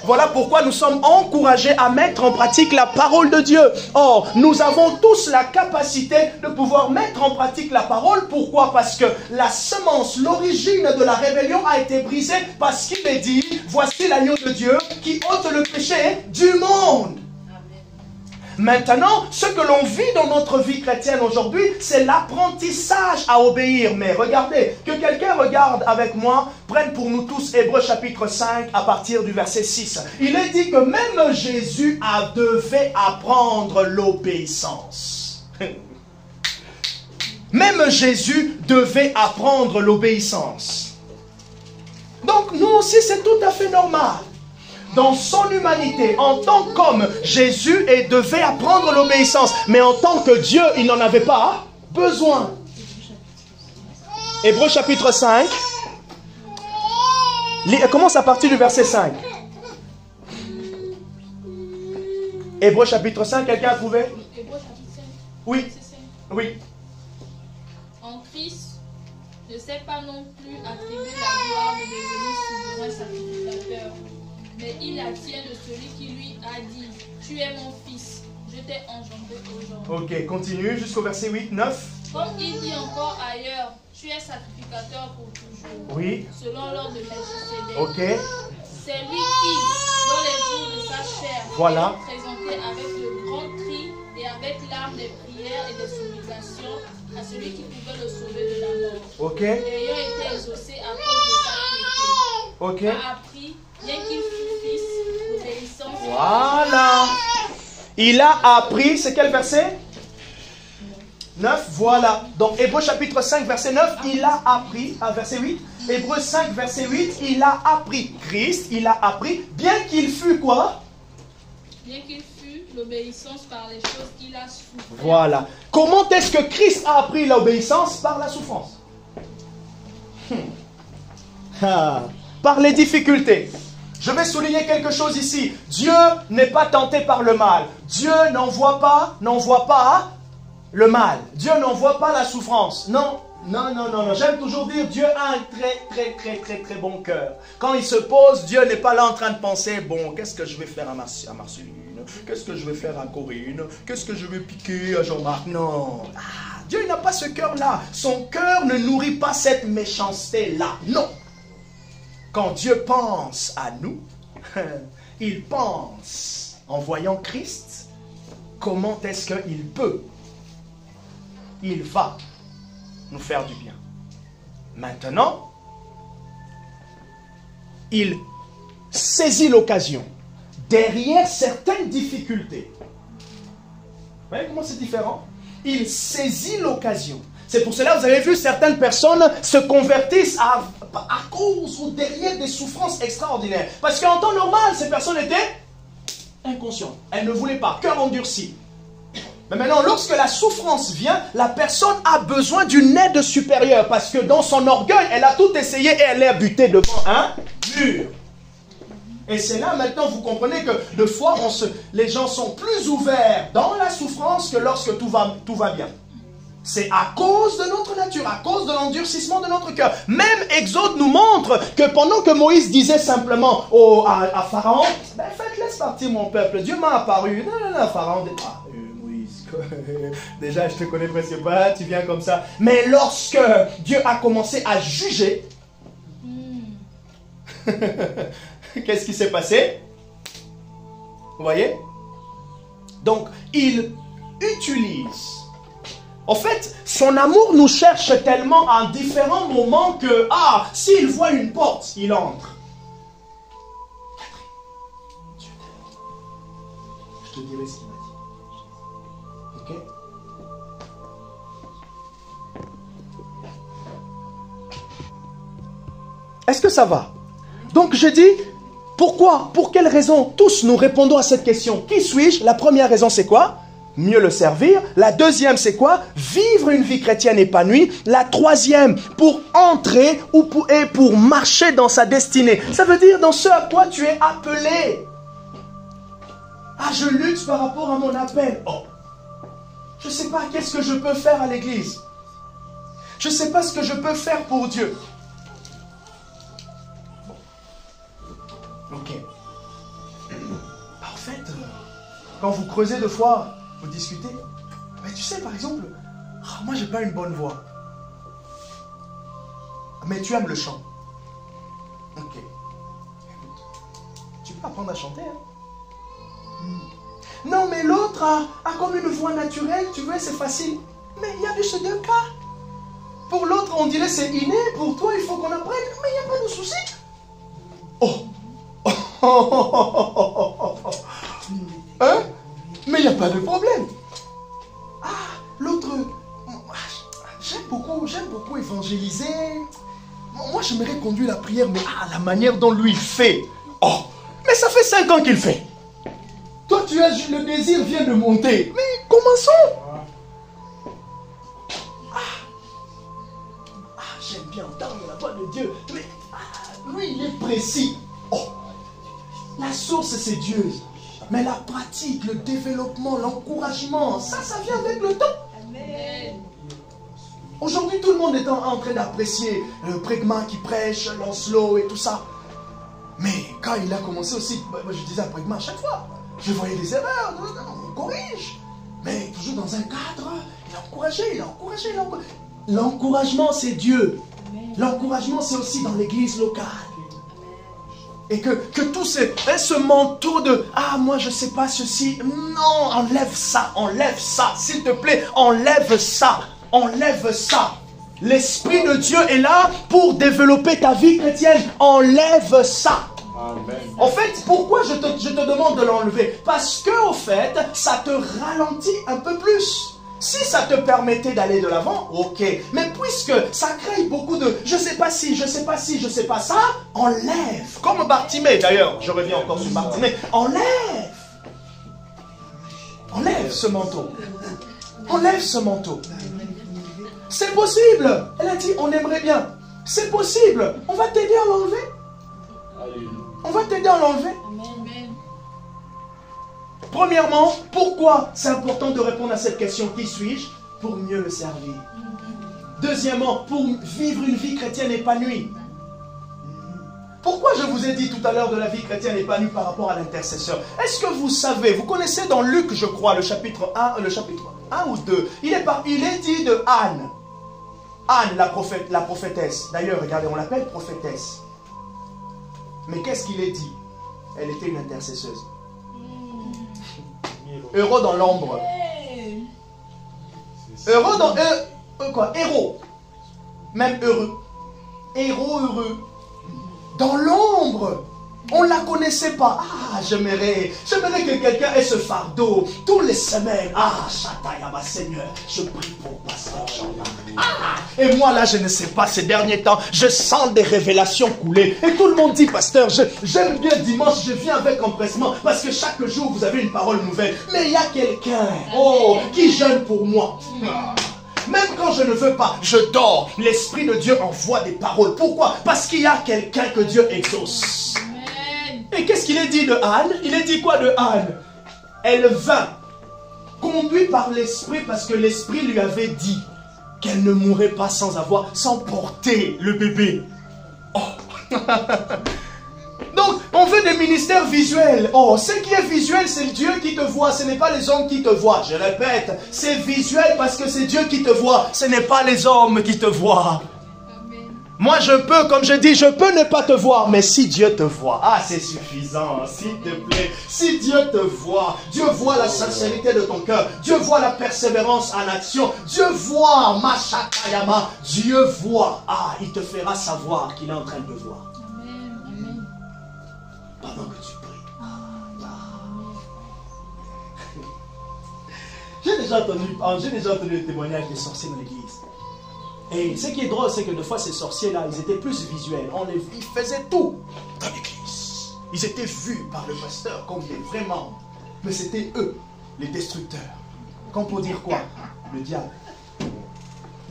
Voilà pourquoi nous sommes encouragés à mettre en pratique la parole de Dieu. Or, nous avons tous la capacité de pouvoir mettre en pratique la parole. Pourquoi? Parce que la semence, l'origine de la rébellion a été brisée parce qu'il est dit, voici l'agneau de Dieu qui ôte le péché du monde. Maintenant, ce que l'on vit dans notre vie chrétienne aujourd'hui, c'est l'apprentissage à obéir. Mais regardez, que quelqu'un regarde avec moi, prenne pour nous tous Hébreux chapitre 5 à partir du verset 6. Il est dit que même Jésus devait apprendre l'obéissance. Même Jésus devait apprendre l'obéissance. Donc nous aussi, c'est tout à fait normal. Dans son humanité, en tant qu'homme, Jésus devait apprendre l'obéissance. Mais en tant que Dieu, il n'en avait pas besoin. Hébreux chapitre 5. Commence à partir du verset 5. Hébreux chapitre 5, quelqu'un a trouvé? Hébreux chapitre 5. Oui. Oui. En Christ, ne s'est pas non plus attribué la gloire de devenir souverain sacrificateur. Mais il la tient de celui qui lui a dit, tu es mon fils, je t'ai engendré aujourd'hui. Ok, continue jusqu'au verset 8, 9. Comme il dit encore ailleurs, tu es sacrificateur pour toujours. Oui. Selon l'ordre de Melchisédek. Ok. C'est lui qui, dans les jours de sa chair, Voilà. est présenté avec le grand cri et avec l'arme des prières et des supplications à celui qui pouvait le sauver de la mort. Ok. Ayant été exaucé à cause de sa piété, Ok. a appris, bien qu'il fût fils, l'obéissance. Voilà. Il a appris, c'est quel verset? 9, voilà. Donc, Hébreux chapitre 5, verset 9, il a appris, verset 8. Hébreux 5, verset 8, il a appris. Christ, il a appris, bien qu'il fût quoi? Bien qu'il fût l'obéissance par les choses qu'il a souffert. Voilà. Comment est-ce que Christ a appris l'obéissance? Par la souffrance. Par les difficultés. Je vais souligner quelque chose ici. Dieu n'est pas tenté par le mal. Dieu n'envoie pas le mal. Dieu n'envoie pas la souffrance. Non, non, non, non, non. J'aime toujours dire, Dieu a un très bon cœur. Quand il se pose, Dieu n'est pas là en train de penser, bon, qu'est-ce que je vais faire à Marceline? Qu'est-ce que je vais faire à Corinne? Qu'est-ce que je vais piquer à Jean-Marc? Non. Dieu n'a pas ce cœur-là. Son cœur ne nourrit pas cette méchanceté-là. Non. Quand Dieu pense à nous, il pense, en voyant Christ, comment est-ce qu'il peut, il va nous faire du bien. Maintenant, il saisit l'occasion derrière certaines difficultés. Vous voyez comment c'est différent? Il saisit l'occasion. C'est pour cela que vous avez vu certaines personnes se convertissent à cause ou derrière des souffrances extraordinaires. Parce qu'en temps normal, ces personnes étaient inconscientes. Elles ne voulaient pas, cœur endurci. Mais maintenant, lorsque la souffrance vient, la personne a besoin d'une aide supérieure. Parce que dans son orgueil, elle a tout essayé et elle est butée devant un mur. Et c'est là maintenant, vous comprenez que de fois, les gens sont plus ouverts dans la souffrance que lorsque tout va bien. C'est à cause de notre nature, à cause de l'endurcissement de notre cœur. Même Exode nous montre que pendant que Moïse disait simplement à Pharaon, ben laisse partir mon peuple, Dieu m'a apparu. Non, Pharaon dit, Moïse, déjà je te connais presque pas, tu viens comme ça. Mais lorsque Dieu a commencé à juger, qu'est-ce qui s'est passé? Vous voyez? Donc, il utilise. En fait, son amour nous cherche tellement à différents moments que, s'il voit une porte, il entre. Catherine, je te dirai ce qu'il m'a dit. Ok? Est-ce que ça va? Donc je dis, pourquoi? Pour quelle raison? Tous nous répondons à cette question. Qui suis-je? La première raison, c'est quoi? Mieux le servir. La deuxième, c'est quoi? Vivre une vie chrétienne épanouie. La troisième, pour entrer et pour marcher dans sa destinée. Ça veut dire dans ce à quoi tu es appelé. Je lutte par rapport à mon appel. Je ne sais pas qu'est-ce que je peux faire à l'église. Je ne sais pas ce que je peux faire pour Dieu. Ok. En fait, quand vous creusez deux fois, vous discutez. Mais tu sais, par exemple, moi j'ai pas une bonne voix. Mais tu aimes le chant. Ok. Écoute, tu peux apprendre à chanter, hein? Non, mais l'autre a comme une voix naturelle, tu vois, c'est facile. Mais il y a de ces deux cas. Pour l'autre, on dirait c'est inné. Pour toi, il faut qu'on apprenne. Mais il n'y a pas de souci. Hein? Mais il n'y a pas de problème. L'autre, j'aime beaucoup évangéliser. Moi, j'aimerais conduire la prière, mais la manière dont lui fait. Mais ça fait 5 ans qu'il fait. Toi, le désir vient de monter. Mais commençons. J'aime bien entendre la voix de Dieu. Mais lui, il est précis. La source, c'est Dieu. Mais la pratique, le développement, l'encouragement, ça vient avec le temps. Amen. Aujourd'hui, tout le monde est en train d'apprécier le Prégma qui prêche, Lancelot et tout ça. Mais quand il a commencé aussi, moi je disais à Prégma à chaque fois, je voyais des erreurs, on corrige. Mais toujours dans un cadre, il a encouragé. L'encouragement, c'est Dieu. L'encouragement, c'est aussi dans l'église locale. Et que tout ce manteau de « Ah, moi je sais pas ceci », non, enlève ça, s'il te plaît, enlève ça. L'Esprit de Dieu est là pour développer ta vie chrétienne, enlève ça. Amen. En fait, pourquoi je te demande de l'enlever? Parce que, au fait, ça te ralentit un peu plus. Si ça te permettait d'aller de l'avant, ok. Mais puisque ça crée beaucoup de je sais pas si, je sais pas ça, enlève. Comme Bartimée d'ailleurs, je reviens encore sur Bartimée. Enlève ce manteau. Enlève ce manteau. C'est possible. Elle a dit, on aimerait bien. C'est possible. On va t'aider à l'enlever. On va t'aider à l'enlever. Premièrement, pourquoi c'est important de répondre à cette question? Qui suis-je? Pour mieux le servir. Deuxièmement, pour vivre une vie chrétienne épanouie. Pourquoi je vous ai dit tout à l'heure de la vie chrétienne épanouie par rapport à l'intercesseur? Est-ce que vous savez, vous connaissez dans Luc, je crois, le chapitre 1 ou 2, il est dit de Anne. Anne, la prophétesse. D'ailleurs, regardez, on l'appelle prophétesse. Mais qu'est-ce qu'il est dit? Elle était une intercesseuse. Heureux dans l'ombre. Heureux dans... Héros. Même heureux. Héros heureux. Dans l'ombre. On ne la connaissait pas. Ah, j'aimerais que quelqu'un ait ce fardeau. Tous les semaines. Ah, Chatayaba, Seigneur, je prie pour pasteur Jean-Marc. Ah, et moi là, je ne sais pas, ces derniers temps, je sens des révélations couler. Et tout le monde dit, pasteur, j'aime bien dimanche, je viens avec empressement. Parce que chaque jour, vous avez une parole nouvelle. Mais il y a quelqu'un, qui jeûne pour moi. Même quand je ne veux pas, je dors. L'Esprit de Dieu envoie des paroles. Pourquoi? Parce qu'il y a quelqu'un que Dieu exauce. Et qu'est-ce qu'il est dit de Anne? Il est dit quoi de Anne? Elle vint, conduite par l'Esprit, parce que l'Esprit lui avait dit qu'elle ne mourrait pas sans porter le bébé. Oh. Donc, on veut des ministères visuels. Oh, ce qui est visuel, c'est Dieu qui te voit, ce n'est pas les hommes qui te voient. Je répète, c'est visuel parce que c'est Dieu qui te voit, ce n'est pas les hommes qui te voient. Moi, je peux, comme je dis, je peux ne pas te voir, mais si Dieu te voit, c'est suffisant, s'il te plaît. Si Dieu te voit, Dieu voit la sincérité de ton cœur, Dieu voit la persévérance en action, Dieu voit, Mashakayama, Dieu voit, il te fera savoir qu'il est en train de voir. Amen. Pendant que tu pries. J'ai déjà entendu le témoignage des sorciers dans l'église. Et ce qui est drôle, c'est que des fois, ces sorciers-là, ils étaient plus visuels. Ils faisaient tout dans l'église. Ils étaient vus par le pasteur comme des vrais membres. Mais c'était eux, les destructeurs. Comme pour dire quoi? Le diable.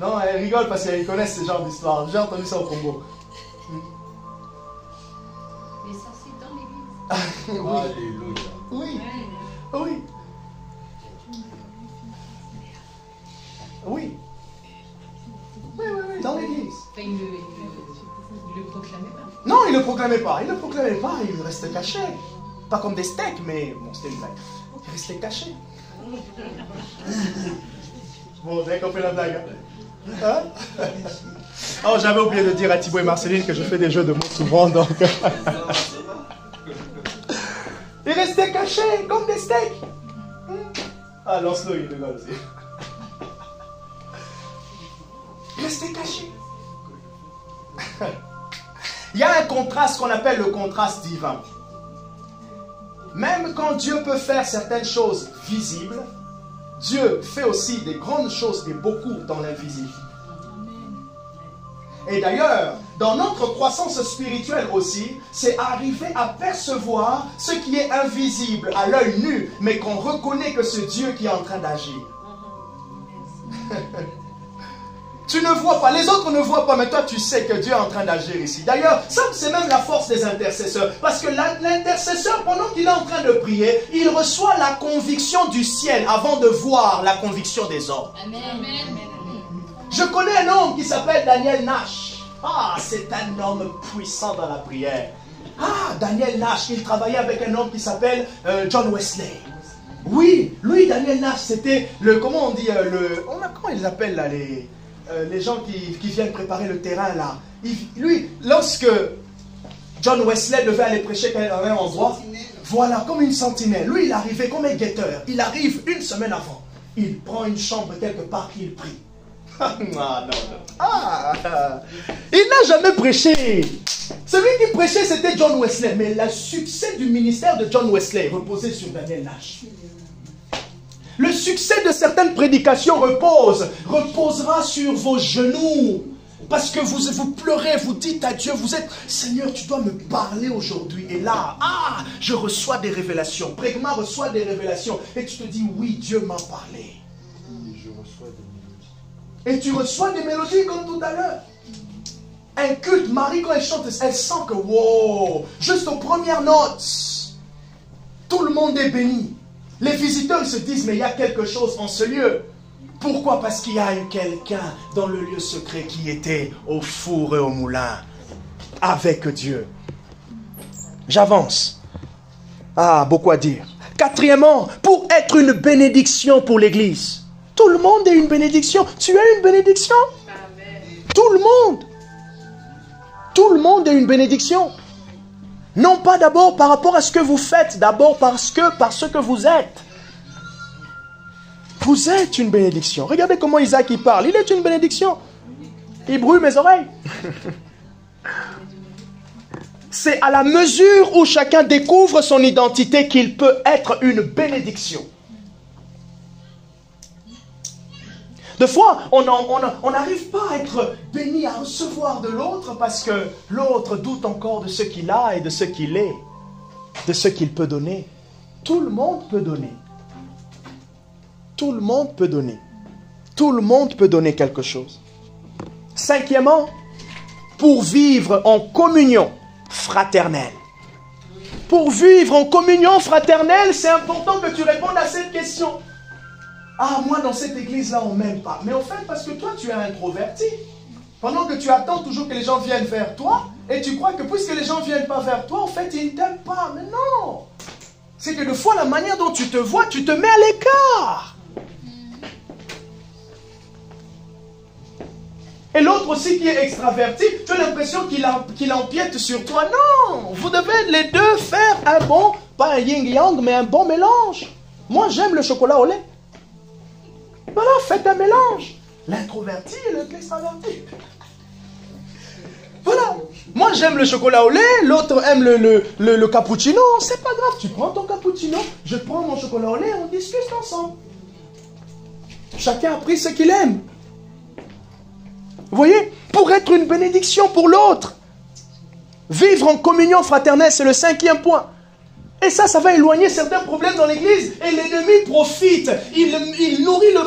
Non, elle rigole parce qu'elle connaissent ce genre d'histoire. J'ai entendu ça au Congo. Les sorciers dans l'église. Alléluia. Oui. Oui. Oui. Oui, dans l'église. Enfin, il le proclamait pas. Non, il ne le proclamait pas. Il restait caché. Pas comme des steaks, mais bon, c'était une blague. Il restait caché. Bon, vous avez compris la blague, hein? Oh, j'avais oublié de dire à Thibaut et Marceline que je fais des jeux de mots souvent, donc... Il restait caché, comme des steaks. Lancelot, il rigole aussi. Restez caché. Il y a un contraste qu'on appelle le contraste divin. Même quand Dieu peut faire certaines choses visibles, Dieu fait aussi des grandes choses et beaucoup dans l'invisible. Et d'ailleurs, dans notre croissance spirituelle aussi, c'est arriver à percevoir ce qui est invisible à l'œil nu, mais qu'on reconnaît que c'est Dieu qui est en train d'agir. Tu ne vois pas, les autres ne voient pas, mais toi tu sais que Dieu est en train d'agir ici. D'ailleurs, ça c'est même la force des intercesseurs. Parce que l'intercesseur, pendant qu'il est en train de prier, il reçoit la conviction du ciel avant de voir la conviction des hommes. Amen. Je connais un homme qui s'appelle Daniel Nash. C'est un homme puissant dans la prière. Daniel Nash, il travaillait avec un homme qui s'appelle John Wesley. Oui, lui, Daniel Nash, c'était comment on dit, comment ils appellent là, les gens qui viennent préparer le terrain là. Lui, lorsque John Wesley devait aller prêcher à un endroit. Sentinelle. Voilà, comme une sentinelle. Lui, il arrivait comme un guetteur. Il arrive une semaine avant. Il prend une chambre quelque part, il prie. Ah, non. Il n'a jamais prêché. Celui qui prêchait, c'était John Wesley. Mais le succès du ministère de John Wesley reposait sur Daniel Nash. Le succès de certaines prédications reposera sur vos genoux. Parce que vous pleurez, vous dites à Dieu, vous êtes, Seigneur, tu dois me parler aujourd'hui. Et là, je reçois des révélations. Prégma reçoit des révélations. Et tu te dis, oui, Dieu m'a parlé. Je reçois des mélodies. Et tu reçois des mélodies comme tout à l'heure. Un culte, Marie, quand elle chante, elle sent que, wow, juste aux premières notes, tout le monde est béni. Les visiteurs ils se disent, mais il y a quelque chose en ce lieu. Pourquoi? Parce qu'il y a eu quelqu'un dans le lieu secret qui était au four et au moulin avec Dieu. J'avance. Beaucoup à dire. Quatrièmement, pour être une bénédiction pour l'Église. Tout le monde est une bénédiction. Tu es une bénédiction. Amen. Tout le monde. Tout le monde est une bénédiction. Non pas d'abord par rapport à ce que vous faites, d'abord par ce que vous êtes. Vous êtes une bénédiction. Regardez comment Isaac il parle. Il est une bénédiction. Il brûle mes oreilles. C'est à la mesure où chacun découvre son identité qu'il peut être une bénédiction. Des fois, on n'arrive pas à être béni, à recevoir de l'autre parce que l'autre doute encore de ce qu'il a et de ce qu'il est, de ce qu'il peut donner. Tout le monde peut donner. Tout le monde peut donner. Tout le monde peut donner quelque chose. Cinquièmement, pour vivre en communion fraternelle. Pour vivre en communion fraternelle, c'est important que tu répondes à cette question. Moi, dans cette église-là, on ne m'aime pas. Mais en fait, parce que toi, tu es introverti. Pendant que tu attends toujours que les gens viennent vers toi, et tu crois que puisque les gens ne viennent pas vers toi, en fait, ils ne t'aiment pas. Mais non! C'est que des fois, la manière dont tu te vois, tu te mets à l'écart. Et l'autre aussi qui est extraverti, tu as l'impression qu'il empiète sur toi. Non! Vous devez les deux faire un bon, pas un yin-yang, mais un bon mélange. Moi, j'aime le chocolat au lait. Voilà, faites un mélange. L'introverti et l'extraverti. Voilà. Moi, j'aime le chocolat au lait, l'autre aime le cappuccino. C'est pas grave, tu prends ton cappuccino, je prends mon chocolat au lait, on discute ensemble. Chacun a pris ce qu'il aime. Vous voyez? Pour être une bénédiction pour l'autre. Vivre en communion fraternelle, c'est le 5e point. Et ça va éloigner certains problèmes dans l'église. Et l'ennemi profite. Il nourrit le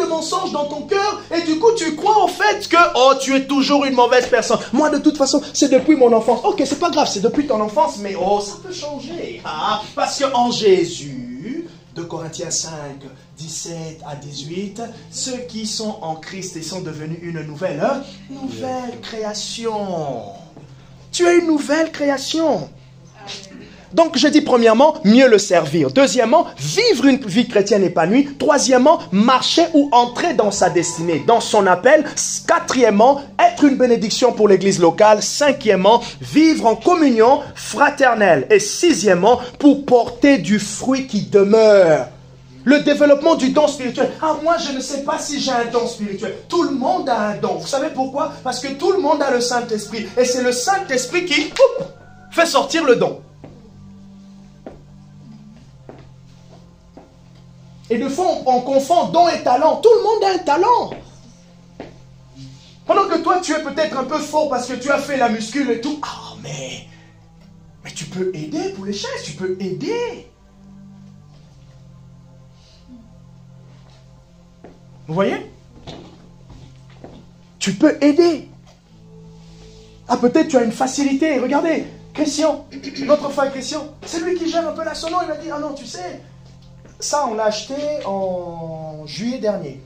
mensonge dans ton cœur. Et du coup, tu crois au fait que, tu es toujours une mauvaise personne. Moi, de toute façon, c'est depuis mon enfance. Ok, c'est pas grave, c'est depuis ton enfance, mais ça peut changer. Parce qu'en Jésus, 2 Corinthiens 5, 17 à 18, ceux qui sont en Christ, ils sont devenus une nouvelle création. Tu es une nouvelle création. Donc, je dis premièrement, mieux le servir. Deuxièmement, vivre une vie chrétienne épanouie. Troisièmement, marcher ou entrer dans sa destinée, dans son appel. Quatrièmement, être une bénédiction pour l'église locale. Cinquièmement, vivre en communion fraternelle. Et sixièmement, pour porter du fruit qui demeure. Le développement du don spirituel. Moi, je ne sais pas si j'ai un don spirituel. Tout le monde a un don. Vous savez pourquoi? Parce que tout le monde a le Saint-Esprit. Et c'est le Saint-Esprit qui fait sortir le don. Et de fois, on confond don et talent. Tout le monde a un talent. Pendant que toi, tu es peut-être un peu fort parce que tu as fait la muscule et tout. Mais tu peux aider pour les chaises. Tu peux aider. Vous voyez? Tu peux aider. Peut-être tu as une facilité. Regardez, Christian, notre frère Christian, c'est lui qui gère un peu la sono. Il m'a dit, non, tu sais... Ça, on l'a acheté en juillet dernier.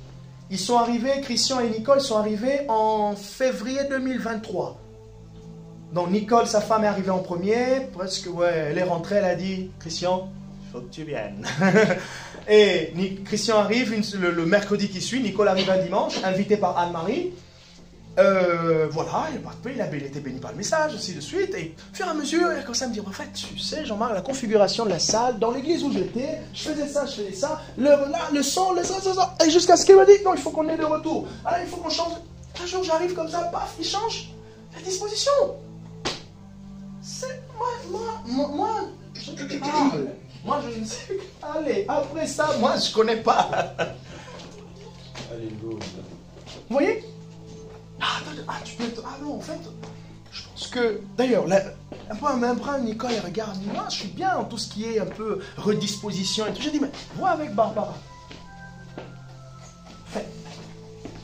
Ils sont arrivés, Christian et Nicole sont arrivés en février 2023. Donc Nicole, sa femme, est arrivée en premier. Presque, elle est rentrée, elle a dit, Christian, il faut que tu viennes. Et Christian arrive le mercredi qui suit, Nicole arrive un dimanche, invité par Anne-Marie. voilà, il était béni par le message, ainsi de suite. Et au fur et à mesure, il a commencé à me dire, en fait, tu sais, Jean-Marc, la configuration de la salle, dans l'église où j'étais, je faisais ça, le son, ça. Et jusqu'à ce qu'il m'a dit, non, il faut qu'on ait de retour. Alors, il faut qu'on change. Un jour, j'arrive comme ça, paf, il change la disposition. C'est moi, je te parle. Moi, je ne sais pas. Allez, après ça, moi, je ne connais pas. Alléluia. Vous voyez? Non, en fait, je pense que, d'ailleurs, après Nicole, elle regarde, moi, je suis bien en tout ce qui est un peu redisposition et tout. J'ai dit, mais vois avec Barbara.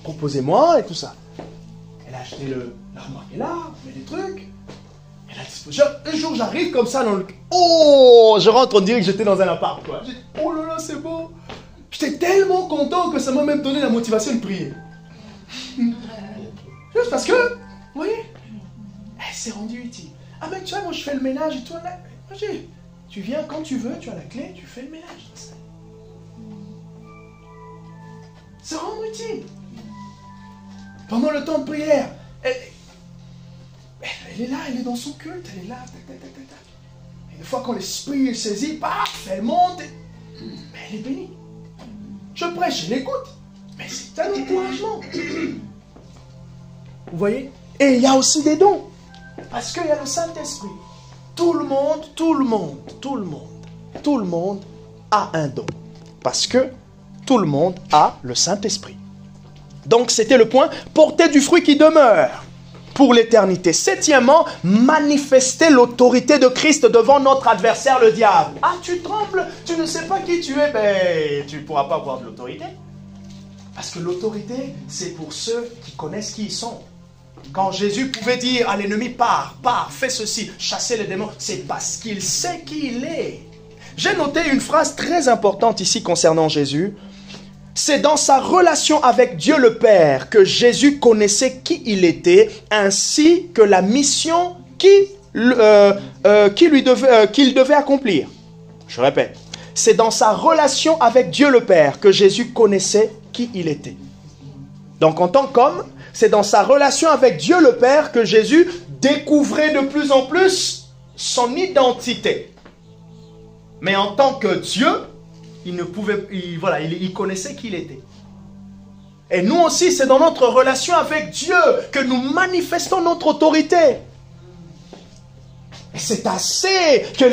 Proposez-moi et tout ça. Elle a acheté l'armoire qui est là, met des trucs. Elle a disposition. Un jour, j'arrive comme ça dans le... Oh, je rentre, on dirait que j'étais dans un appart, quoi. J'ai dit, oh là là, c'est beau. J'étais tellement content que ça m'a même donné la motivation de prier. Juste parce que, vous voyez, elle s'est rendue utile. Ah mais tu vois, moi je fais le ménage et toi là, tu viens quand tu veux, tu as la clé, tu fais le ménage. C'est rendre utile. Pendant le temps de prière, elle est là, elle est dans son culte, elle est là, Et une fois quand l'esprit est saisi, paf, elle monte, mais elle est bénie. Je prêche, je l'écoute, mais c'est un encouragement. Vous voyez? Et il y a aussi des dons. Parce qu'il y a le Saint-Esprit. Tout le monde a un don. Parce que tout le monde a le Saint-Esprit. Donc c'était le point. Porter du fruit qui demeure pour l'éternité. Septièmement, manifester l'autorité de Christ devant notre adversaire, le diable. Ah, tu trembles, tu ne sais pas qui tu es. Ben, tu ne pourras pas avoir de l'autorité. Parce que l'autorité, c'est pour ceux qui connaissent qui ils sont. Quand Jésus pouvait dire à l'ennemi, pars, fais ceci, chasser les démons, c'est parce qu'il sait qui il est. J'ai noté une phrase très importante ici concernant Jésus. C'est dans sa relation avec Dieu le Père que Jésus connaissait qui il était, ainsi que la mission qu'il devait accomplir. Je répète, c'est dans sa relation avec Dieu le Père que Jésus connaissait qui il était. Donc en tant qu'homme, c'est dans sa relation avec Dieu le Père que Jésus découvrait de plus en plus son identité. Mais en tant que Dieu, il connaissait qui il était. Et nous aussi, c'est dans notre relation avec Dieu que nous manifestons notre autorité. Et c'est assez que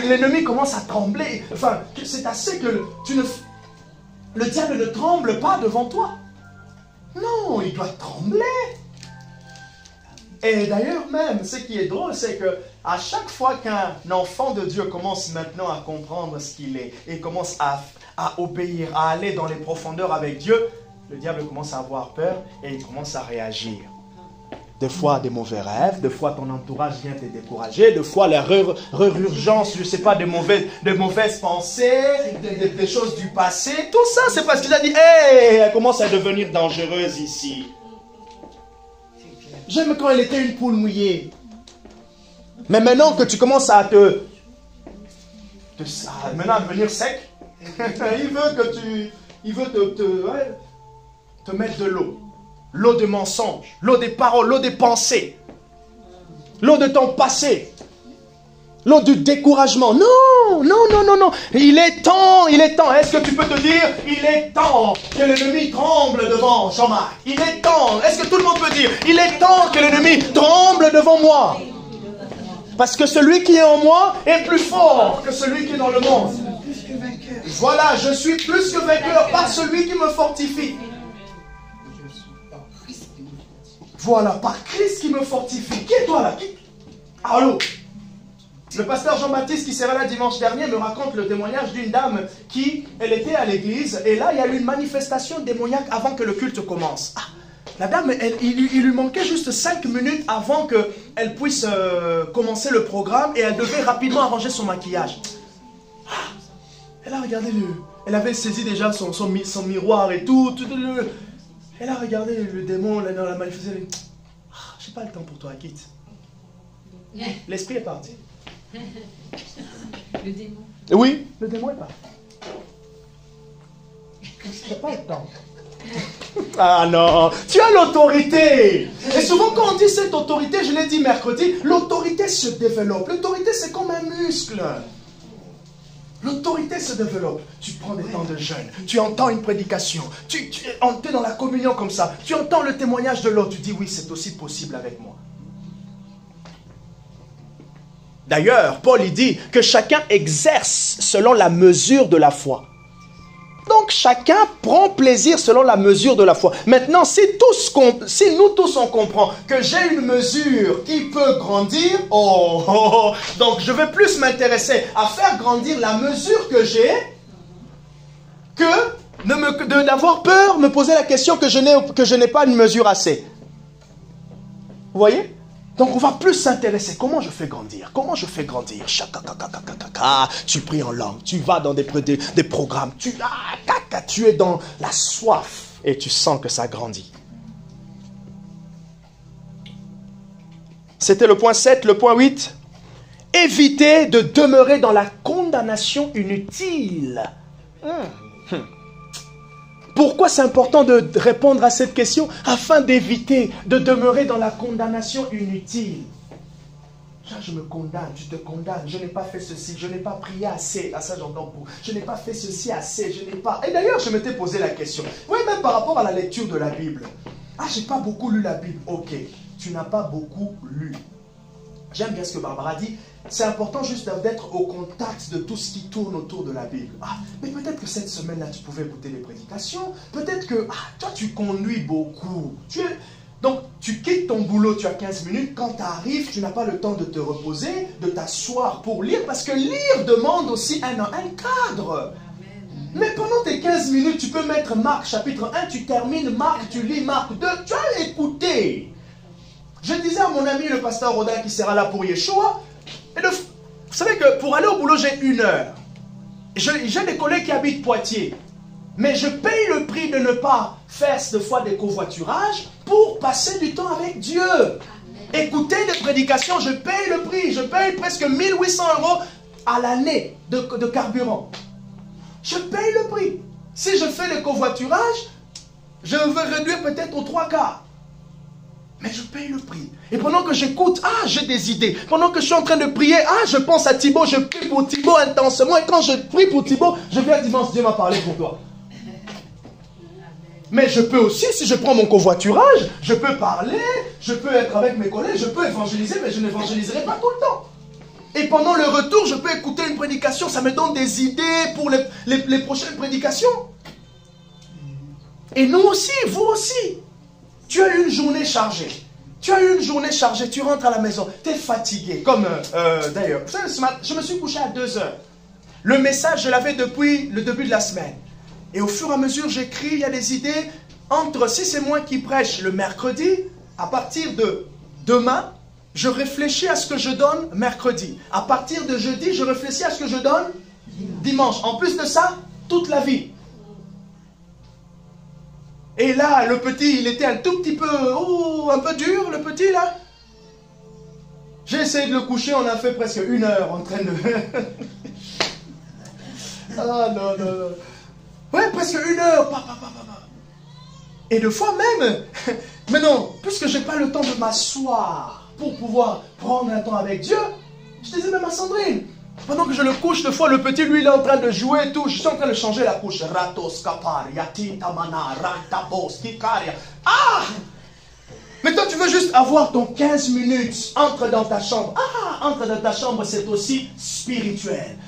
l'ennemi commence à trembler. Enfin, c'est assez que le diable ne tremble pas devant toi. Non, il doit trembler. Et d'ailleurs même, ce qui est drôle, c'est que à chaque fois qu'un enfant de Dieu commence maintenant à comprendre ce qu'il est et commence à obéir, à aller dans les profondeurs avec Dieu, le diable commence à avoir peur et il commence à réagir. Des fois des mauvais rêves, des fois ton entourage vient te décourager, des fois la réurgence, je ne sais pas, de mauvaises pensées, des choses du passé. Tout ça, c'est parce qu'il a dit, hey, elle commence à devenir dangereuse ici. J'aime quand elle était une poule mouillée. Mais maintenant que tu commences à maintenant à devenir sec, il veut te mettre de l'eau. L'eau de mensonges, l'eau des paroles, l'eau des pensées, l'eau de ton passé, l'eau du découragement. Non, non, non, non, non. Il est temps. Est-ce que tu peux te dire, il est temps que l'ennemi tremble devant Jean-Marc. Il est temps. Est-ce que tout le monde peut dire, il est temps que l'ennemi tremble devant moi. Parce que celui qui est en moi est plus fort que celui qui est dans le monde. Voilà, je suis plus que vainqueur par celui qui me fortifie. Voilà, par Christ qui me fortifie. Qui est toi là? Allô? Le pasteur Jean-Baptiste qui s'est là dimanche dernier me raconte le témoignage d'une dame elle était à l'église et là il y a eu une manifestation démoniaque avant que le culte commence. Ah, la dame, il lui manquait juste 5 minutes avant qu'elle puisse commencer le programme et elle devait rapidement arranger son maquillage. Ah, elle a regardé elle avait saisi déjà son miroir et tout. Elle a regardé le démon dans la manifestation. Elle a dit, j'ai pas le temps pour toi, quitte. L'esprit est parti. Le démon. Oui, le démon est parti. J'ai pas le temps. Ah non, tu as l'autorité. Et souvent quand on dit cette autorité, je l'ai dit mercredi, l'autorité se développe. L'autorité c'est comme un muscle. L'autorité se développe. Tu prends des temps de jeûne, tu entends une prédication, tu es dans la communion comme ça, tu entends le témoignage de l'autre, tu dis oui, c'est aussi possible avec moi. D'ailleurs, Paul il dit que chacun exerce selon la mesure de la foi. Donc chacun prend plaisir selon la mesure de la foi. Maintenant, si nous tous on comprend que j'ai une mesure qui peut grandir, donc je vais plus m'intéresser à faire grandir la mesure que j'ai que d'avoir peur, me poser la question que je n'ai pas une mesure assez. Vous voyez? Donc on va plus s'intéresser. Comment je fais grandir? Comment je fais grandir? Tu pries en langue, tu vas dans des programmes, tu es dans la soif et tu sens que ça grandit. C'était le point 7, le point 8. Éviter de demeurer dans la condamnation inutile. Pourquoi c'est important de répondre à cette question? Afin d'éviter de demeurer dans la condamnation inutile. Je me condamne, tu te condamnes, je n'ai pas fait ceci, je n'ai pas prié assez. Ah ça j'entends pour. Je n'ai pas fait ceci assez, je n'ai pas... Et d'ailleurs je m'étais posé la question. Oui, même par rapport à la lecture de la Bible. Ah, j'ai pas beaucoup lu la Bible. Ok, tu n'as pas beaucoup lu. J'aime bien ce que Barbara dit. C'est important juste d'être au contact de tout ce qui tourne autour de la Bible. Ah, mais peut-être que cette semaine-là, tu pouvais écouter les prédications. Peut-être que, toi, tu conduis beaucoup. Donc, tu quittes ton boulot, tu as 15 minutes. Quand tu arrives, tu n'as pas le temps de te reposer, de t'asseoir pour lire. Parce que lire demande aussi un cadre. Mais pendant tes 15 minutes, tu peux mettre Marc chapitre 1, tu termines Marc, tu lis Marc 2. Tu as écouté. Je disais à mon ami, le pasteur Rodin, qui sera là pour Yeshua, vous savez que pour aller au boulot, j'ai 1 heure. J'ai des collègues qui habitent Poitiers. Mais je paye le prix de ne pas faire cette fois des covoiturages pour passer du temps avec Dieu. Écouter des prédications, je paye le prix. Je paye presque 1800 € à l'année de carburant. Je paye le prix. Si je fais des covoiturages, je vais réduire peut-être aux 3/4. Mais je paye le prix. Et pendant que j'écoute, j'ai des idées. Pendant que je suis en train de prier, je pense à Thibaut, je prie pour Thibaut intensément. Et quand je prie pour Thibaut, je viens dimanche, Dieu m'a parlé pour toi. Mais je peux aussi, si je prends mon covoiturage, je peux parler, je peux être avec mes collègues, je peux évangéliser, mais je n'évangéliserai pas tout le temps. Et pendant le retour, je peux écouter une prédication, ça me donne des idées pour les prochaines prédications. Et nous aussi, vous aussi. Tu as eu une journée chargée. Tu as eu une journée chargée, tu rentres à la maison, tu es fatigué. Comme d'ailleurs, vous savez, ce matin, je me suis couché à 2 heures. Le message, je l'avais depuis le début de la semaine. Et au fur et à mesure, j'écris, il y a des idées. Si c'est moi qui prêche le mercredi, à partir de demain, je réfléchis à ce que je donne mercredi. À partir de jeudi, je réfléchis à ce que je donne dimanche. En plus de ça, toute la vie. Et là, le petit, il était un tout petit peu, un peu dur, le petit, là. J'ai essayé de le coucher, on a fait presque 1 heure en train de... non. Ouais, presque 1 heure. Et des fois même, mais non, puisque je n'ai pas le temps de m'asseoir pour pouvoir prendre un temps avec Dieu, je disais même à Sandrine, pendant que je le couche, des fois le petit, lui, il est en train de jouer et tout, je suis en train de changer la couche. Ratos kaparia, titamana, rantabos, kikaria. Mais toi, tu veux juste avoir ton 15 minutes, entre dans ta chambre. Entre dans ta chambre, c'est aussi spirituel.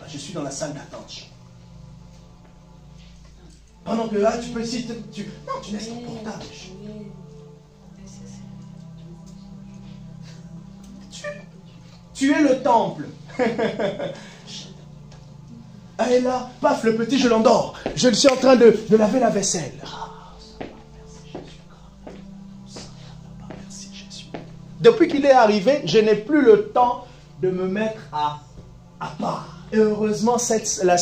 Je suis dans la salle d'attente. Pendant que là, tu peux essayer non, tu laisses ton portable. Tu es le temple. Et là, paf, le petit, je l'endors. Je suis en train de laver la vaisselle. Merci Jésus. Depuis qu'il est arrivé, je n'ai plus le temps de me mettre à part. Et heureusement,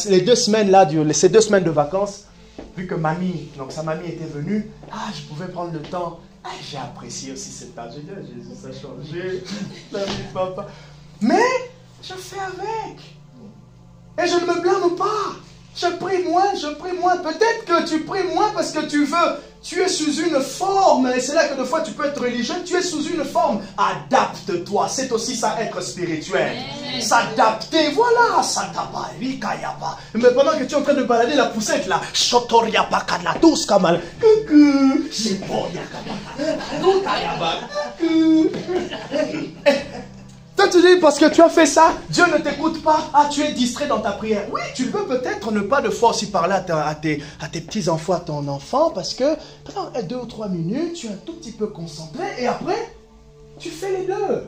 les 2 semaines là, ces 2 semaines de vacances, vu que sa mamie était venue, je pouvais prendre le temps. J'ai apprécié aussi cette page. J'ai dit, Jésus, ça a changé. Papa. Mais je fais avec. Et je ne me blâme pas. Je prie moins. Peut-être que tu pries moins parce que tu es sous une forme. Et c'est là que des fois tu peux être religieux. Tu es sous une forme. Adapte-toi. C'est aussi ça être spirituel. S'adapter. Voilà. Mais pendant que tu es en train de balader la poussette là. Tous kamal. Coucou. C'est bon. Toi tu dis parce que tu as fait ça, Dieu ne t'écoute pas. Ah, tu es distrait dans ta prière. Oui, tu peux peut-être ne pas de fois aussi parler à tes petits-enfants, à ton enfant, parce que pendant 2 ou 3 minutes, tu es un tout petit peu concentré, et après, tu fais les deux.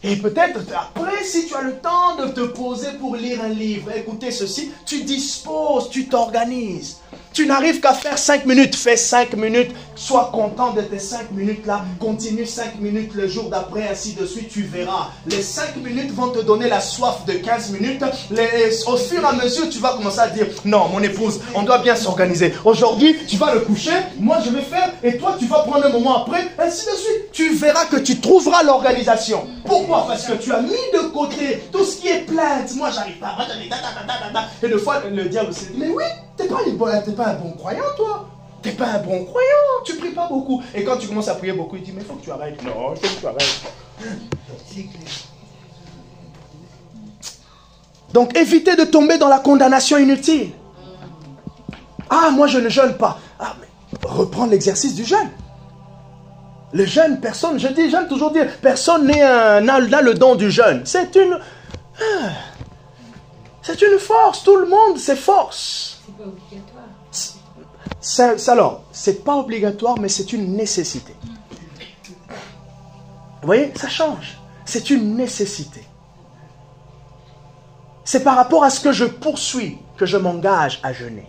Et peut-être après, si tu as le temps de te poser pour lire un livre, écouter ceci, tu disposes, tu t'organises. Tu n'arrives qu'à faire 5 minutes, fais 5 minutes, sois content de tes 5 minutes là, continue 5 minutes le jour d'après, ainsi de suite, tu verras. Les 5 minutes vont te donner la soif de 15 minutes. Au fur et à mesure, tu vas commencer à dire, non, mon épouse, on doit bien s'organiser. Aujourd'hui, tu vas le coucher, moi je vais faire, et toi tu vas prendre un moment après, ainsi de suite. Tu verras que tu trouveras l'organisation. Pourquoi? Parce que tu as mis de côté tout ce qui est plainte. Moi j'arrive pas, et des fois le diable se dit, mais oui, t'es pas un bon croyant, toi. T'es pas un bon croyant. Tu pries pas beaucoup. Et quand tu commences à prier beaucoup, il dit, mais il faut que tu arrêtes. Non, il faut que tu arrêtes. Donc, évitez de tomber dans la condamnation inutile. Ah, moi, je ne jeûne pas. Ah, mais reprends l'exercice du jeûne. Le jeûne, personne, j'aime toujours dire, personne n'a le don du jeûne. C'est une force. Tout le monde s'efforce. C'est pas obligatoire. Alors, c'est pas obligatoire, mais c'est une nécessité. Vous voyez, ça change. C'est une nécessité. C'est par rapport à ce que je poursuis que je m'engage à jeûner.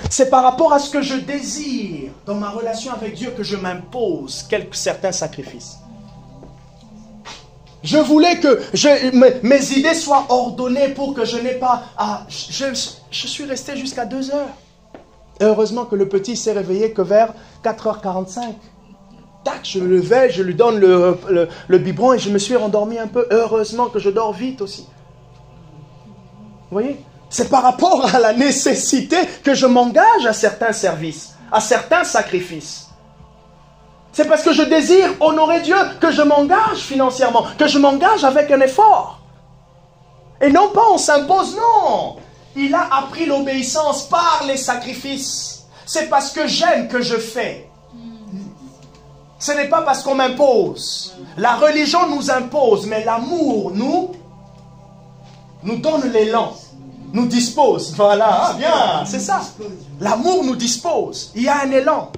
C'est par rapport à ce que je désire dans ma relation avec Dieu que je m'impose certains sacrifices. Je voulais que mes idées soient ordonnées pour que je n'ai pas à... Je suis resté jusqu'à 2 heures. Et heureusement que le petit s'est réveillé que vers 4h45. Tac, je le levais, je lui donne le biberon et je me suis rendormi un peu. Heureusement que je dors vite aussi. Vous voyez? C'est par rapport à la nécessité que je m'engage à certains services, à certains sacrifices. C'est parce que je désire honorer Dieu que je m'engage financièrement, que je m'engage avec un effort. Et non pas on s'impose, non. Il a appris l'obéissance par les sacrifices. C'est parce que j'aime que je fais. Ce n'est pas parce qu'on m'impose. La religion nous impose, mais l'amour nous donne l'élan, nous dispose. Voilà, bien, c'est ça. L'amour nous dispose. Il y a un élan.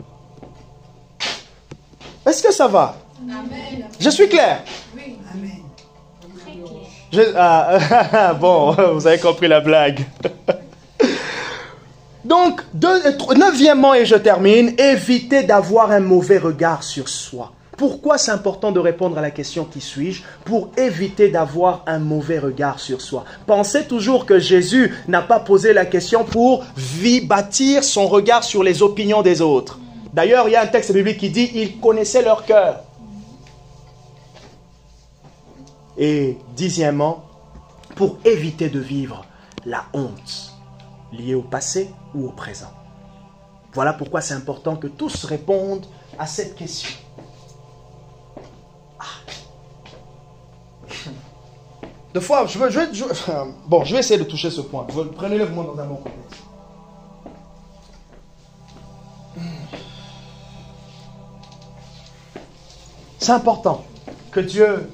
Est-ce que ça va? Amen. Je suis clair? Oui. Amen. Très clair. Bon, vous avez compris la blague. Donc, 9e, et je termine, évitez d'avoir un mauvais regard sur soi. Pourquoi c'est important de répondre à la question qui suis-je? Pour éviter d'avoir un mauvais regard sur soi. Pensez toujours que Jésus n'a pas posé la question pour bâtir son regard sur les opinions des autres. D'ailleurs, il y a un texte biblique qui dit « Il connaissait leur cœur ». Et 10e, pour éviter de vivre la honte liée au passé ou au présent. Voilà pourquoi c'est important que tous répondent à cette question. Deux fois, je vais essayer de toucher ce point. Prenez-le vraiment dans un bon contexte. C'est important que Dieu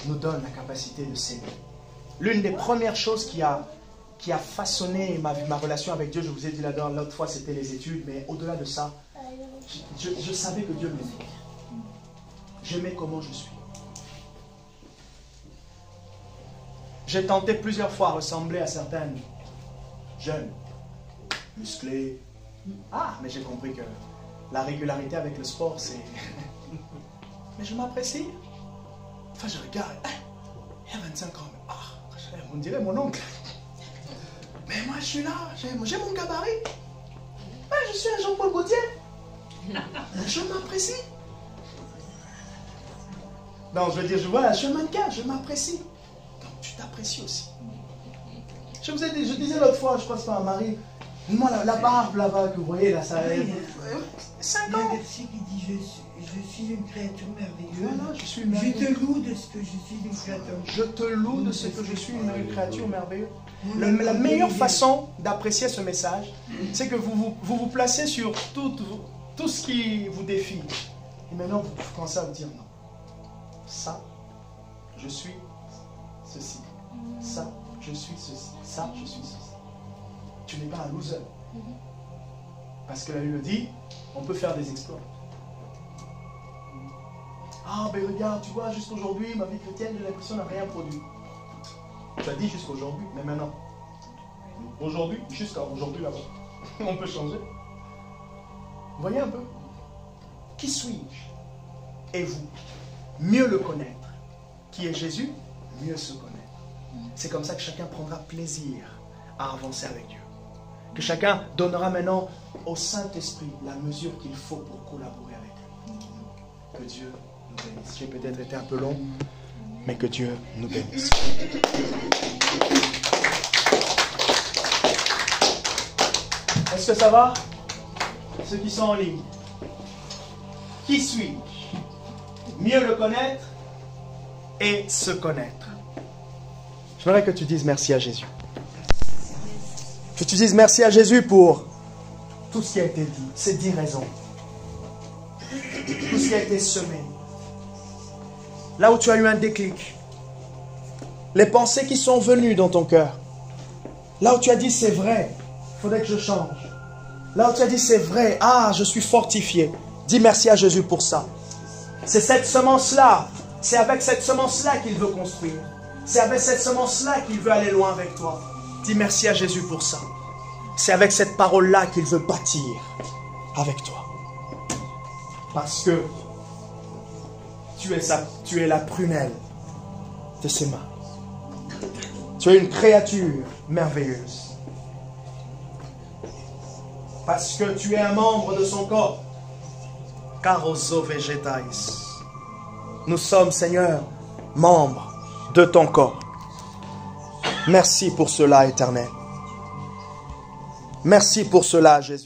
nous donne la capacité de s'aimer. L'une des premières choses qui a façonné ma relation avec Dieu, je vous ai dit l'autre fois, c'était les études, mais au-delà de ça, je savais que Dieu m'aimait. J'aimais comment je suis. J'ai tenté plusieurs fois à ressembler à certaines jeunes, musclées. Ah, mais j'ai compris que la régularité avec le sport, c'est... Mais je m'apprécie. Enfin, je regarde. Il y a 25 ans. Ah, on dirait mon oncle. Mais moi, je suis là. J'ai mon gabarit. Je suis un Jean-Paul Gaultier. Je m'apprécie. Donc je veux dire, voilà, je suis un mannequin, je m'apprécie. Donc tu t'apprécies aussi. Je disais l'autre fois, je crois que c'est pas un mari, moi la barbe là-bas que vous voyez là, ça a 5 Il y a ans. un verset qui dit je suis une créature merveilleuse. Voilà, je suis Je merveilleux. te loue de ce que je suis une créature. Je te loue de ce que je suis une créature merveilleuse. Mon La amour meilleure délivré. façon d'apprécier ce message, c'est que vous placez sur tout ce qui vous défie. Et maintenant, vous commencez à vous dire non. Ça, je suis ceci. Ça, je suis ceci. Ça, je suis ceci. Tu n'es pas un loser. Parce que la Bible dit, on peut faire des exploits. Ah, ben regarde, tu vois, jusqu'aujourd'hui, ma vie chrétienne, j'ai l'impression n'a rien produit. Tu as dit jusqu'aujourd'hui, mais maintenant. Aujourd'hui, jusqu'à aujourd'hui là-bas. On peut changer. Vous voyez un peu? Qui suis-je? Et vous? Mieux le connaître. Qui est Jésus? Mieux se connaître. C'est comme ça que chacun prendra plaisir à avancer avec Dieu. Que chacun donnera maintenant au Saint-Esprit la mesure qu'il faut pour collaborer avec lui. Que Dieu nous bénisse. J'ai peut-être été un peu long, mais que Dieu nous bénisse. Est-ce que ça va? Ceux qui sont en ligne. Qui suis-je? Mieux le connaître et se connaître. J'aimerais que tu dises merci à Jésus. Que tu dises merci à Jésus pour tout ce qui a été dit, ces 10 raisons. Tout ce qui a été semé. Là où tu as eu un déclic. Les pensées qui sont venues dans ton cœur. Là où tu as dit c'est vrai, il faudrait que je change. Là où tu as dit c'est vrai, je suis fortifié. Dis merci à Jésus pour ça. C'est cette semence-là, c'est avec cette semence-là qu'il veut construire. C'est avec cette semence-là qu'il veut aller loin avec toi. Dis merci à Jésus pour ça. C'est avec cette parole-là qu'il veut bâtir avec toi. Parce que tu es la prunelle de ses mains. Tu es une créature merveilleuse. Parce que tu es un membre de son corps. Caroso vegetais. Nous sommes, Seigneur, membres de ton corps. Merci pour cela, Éternel. Merci pour cela, Jésus.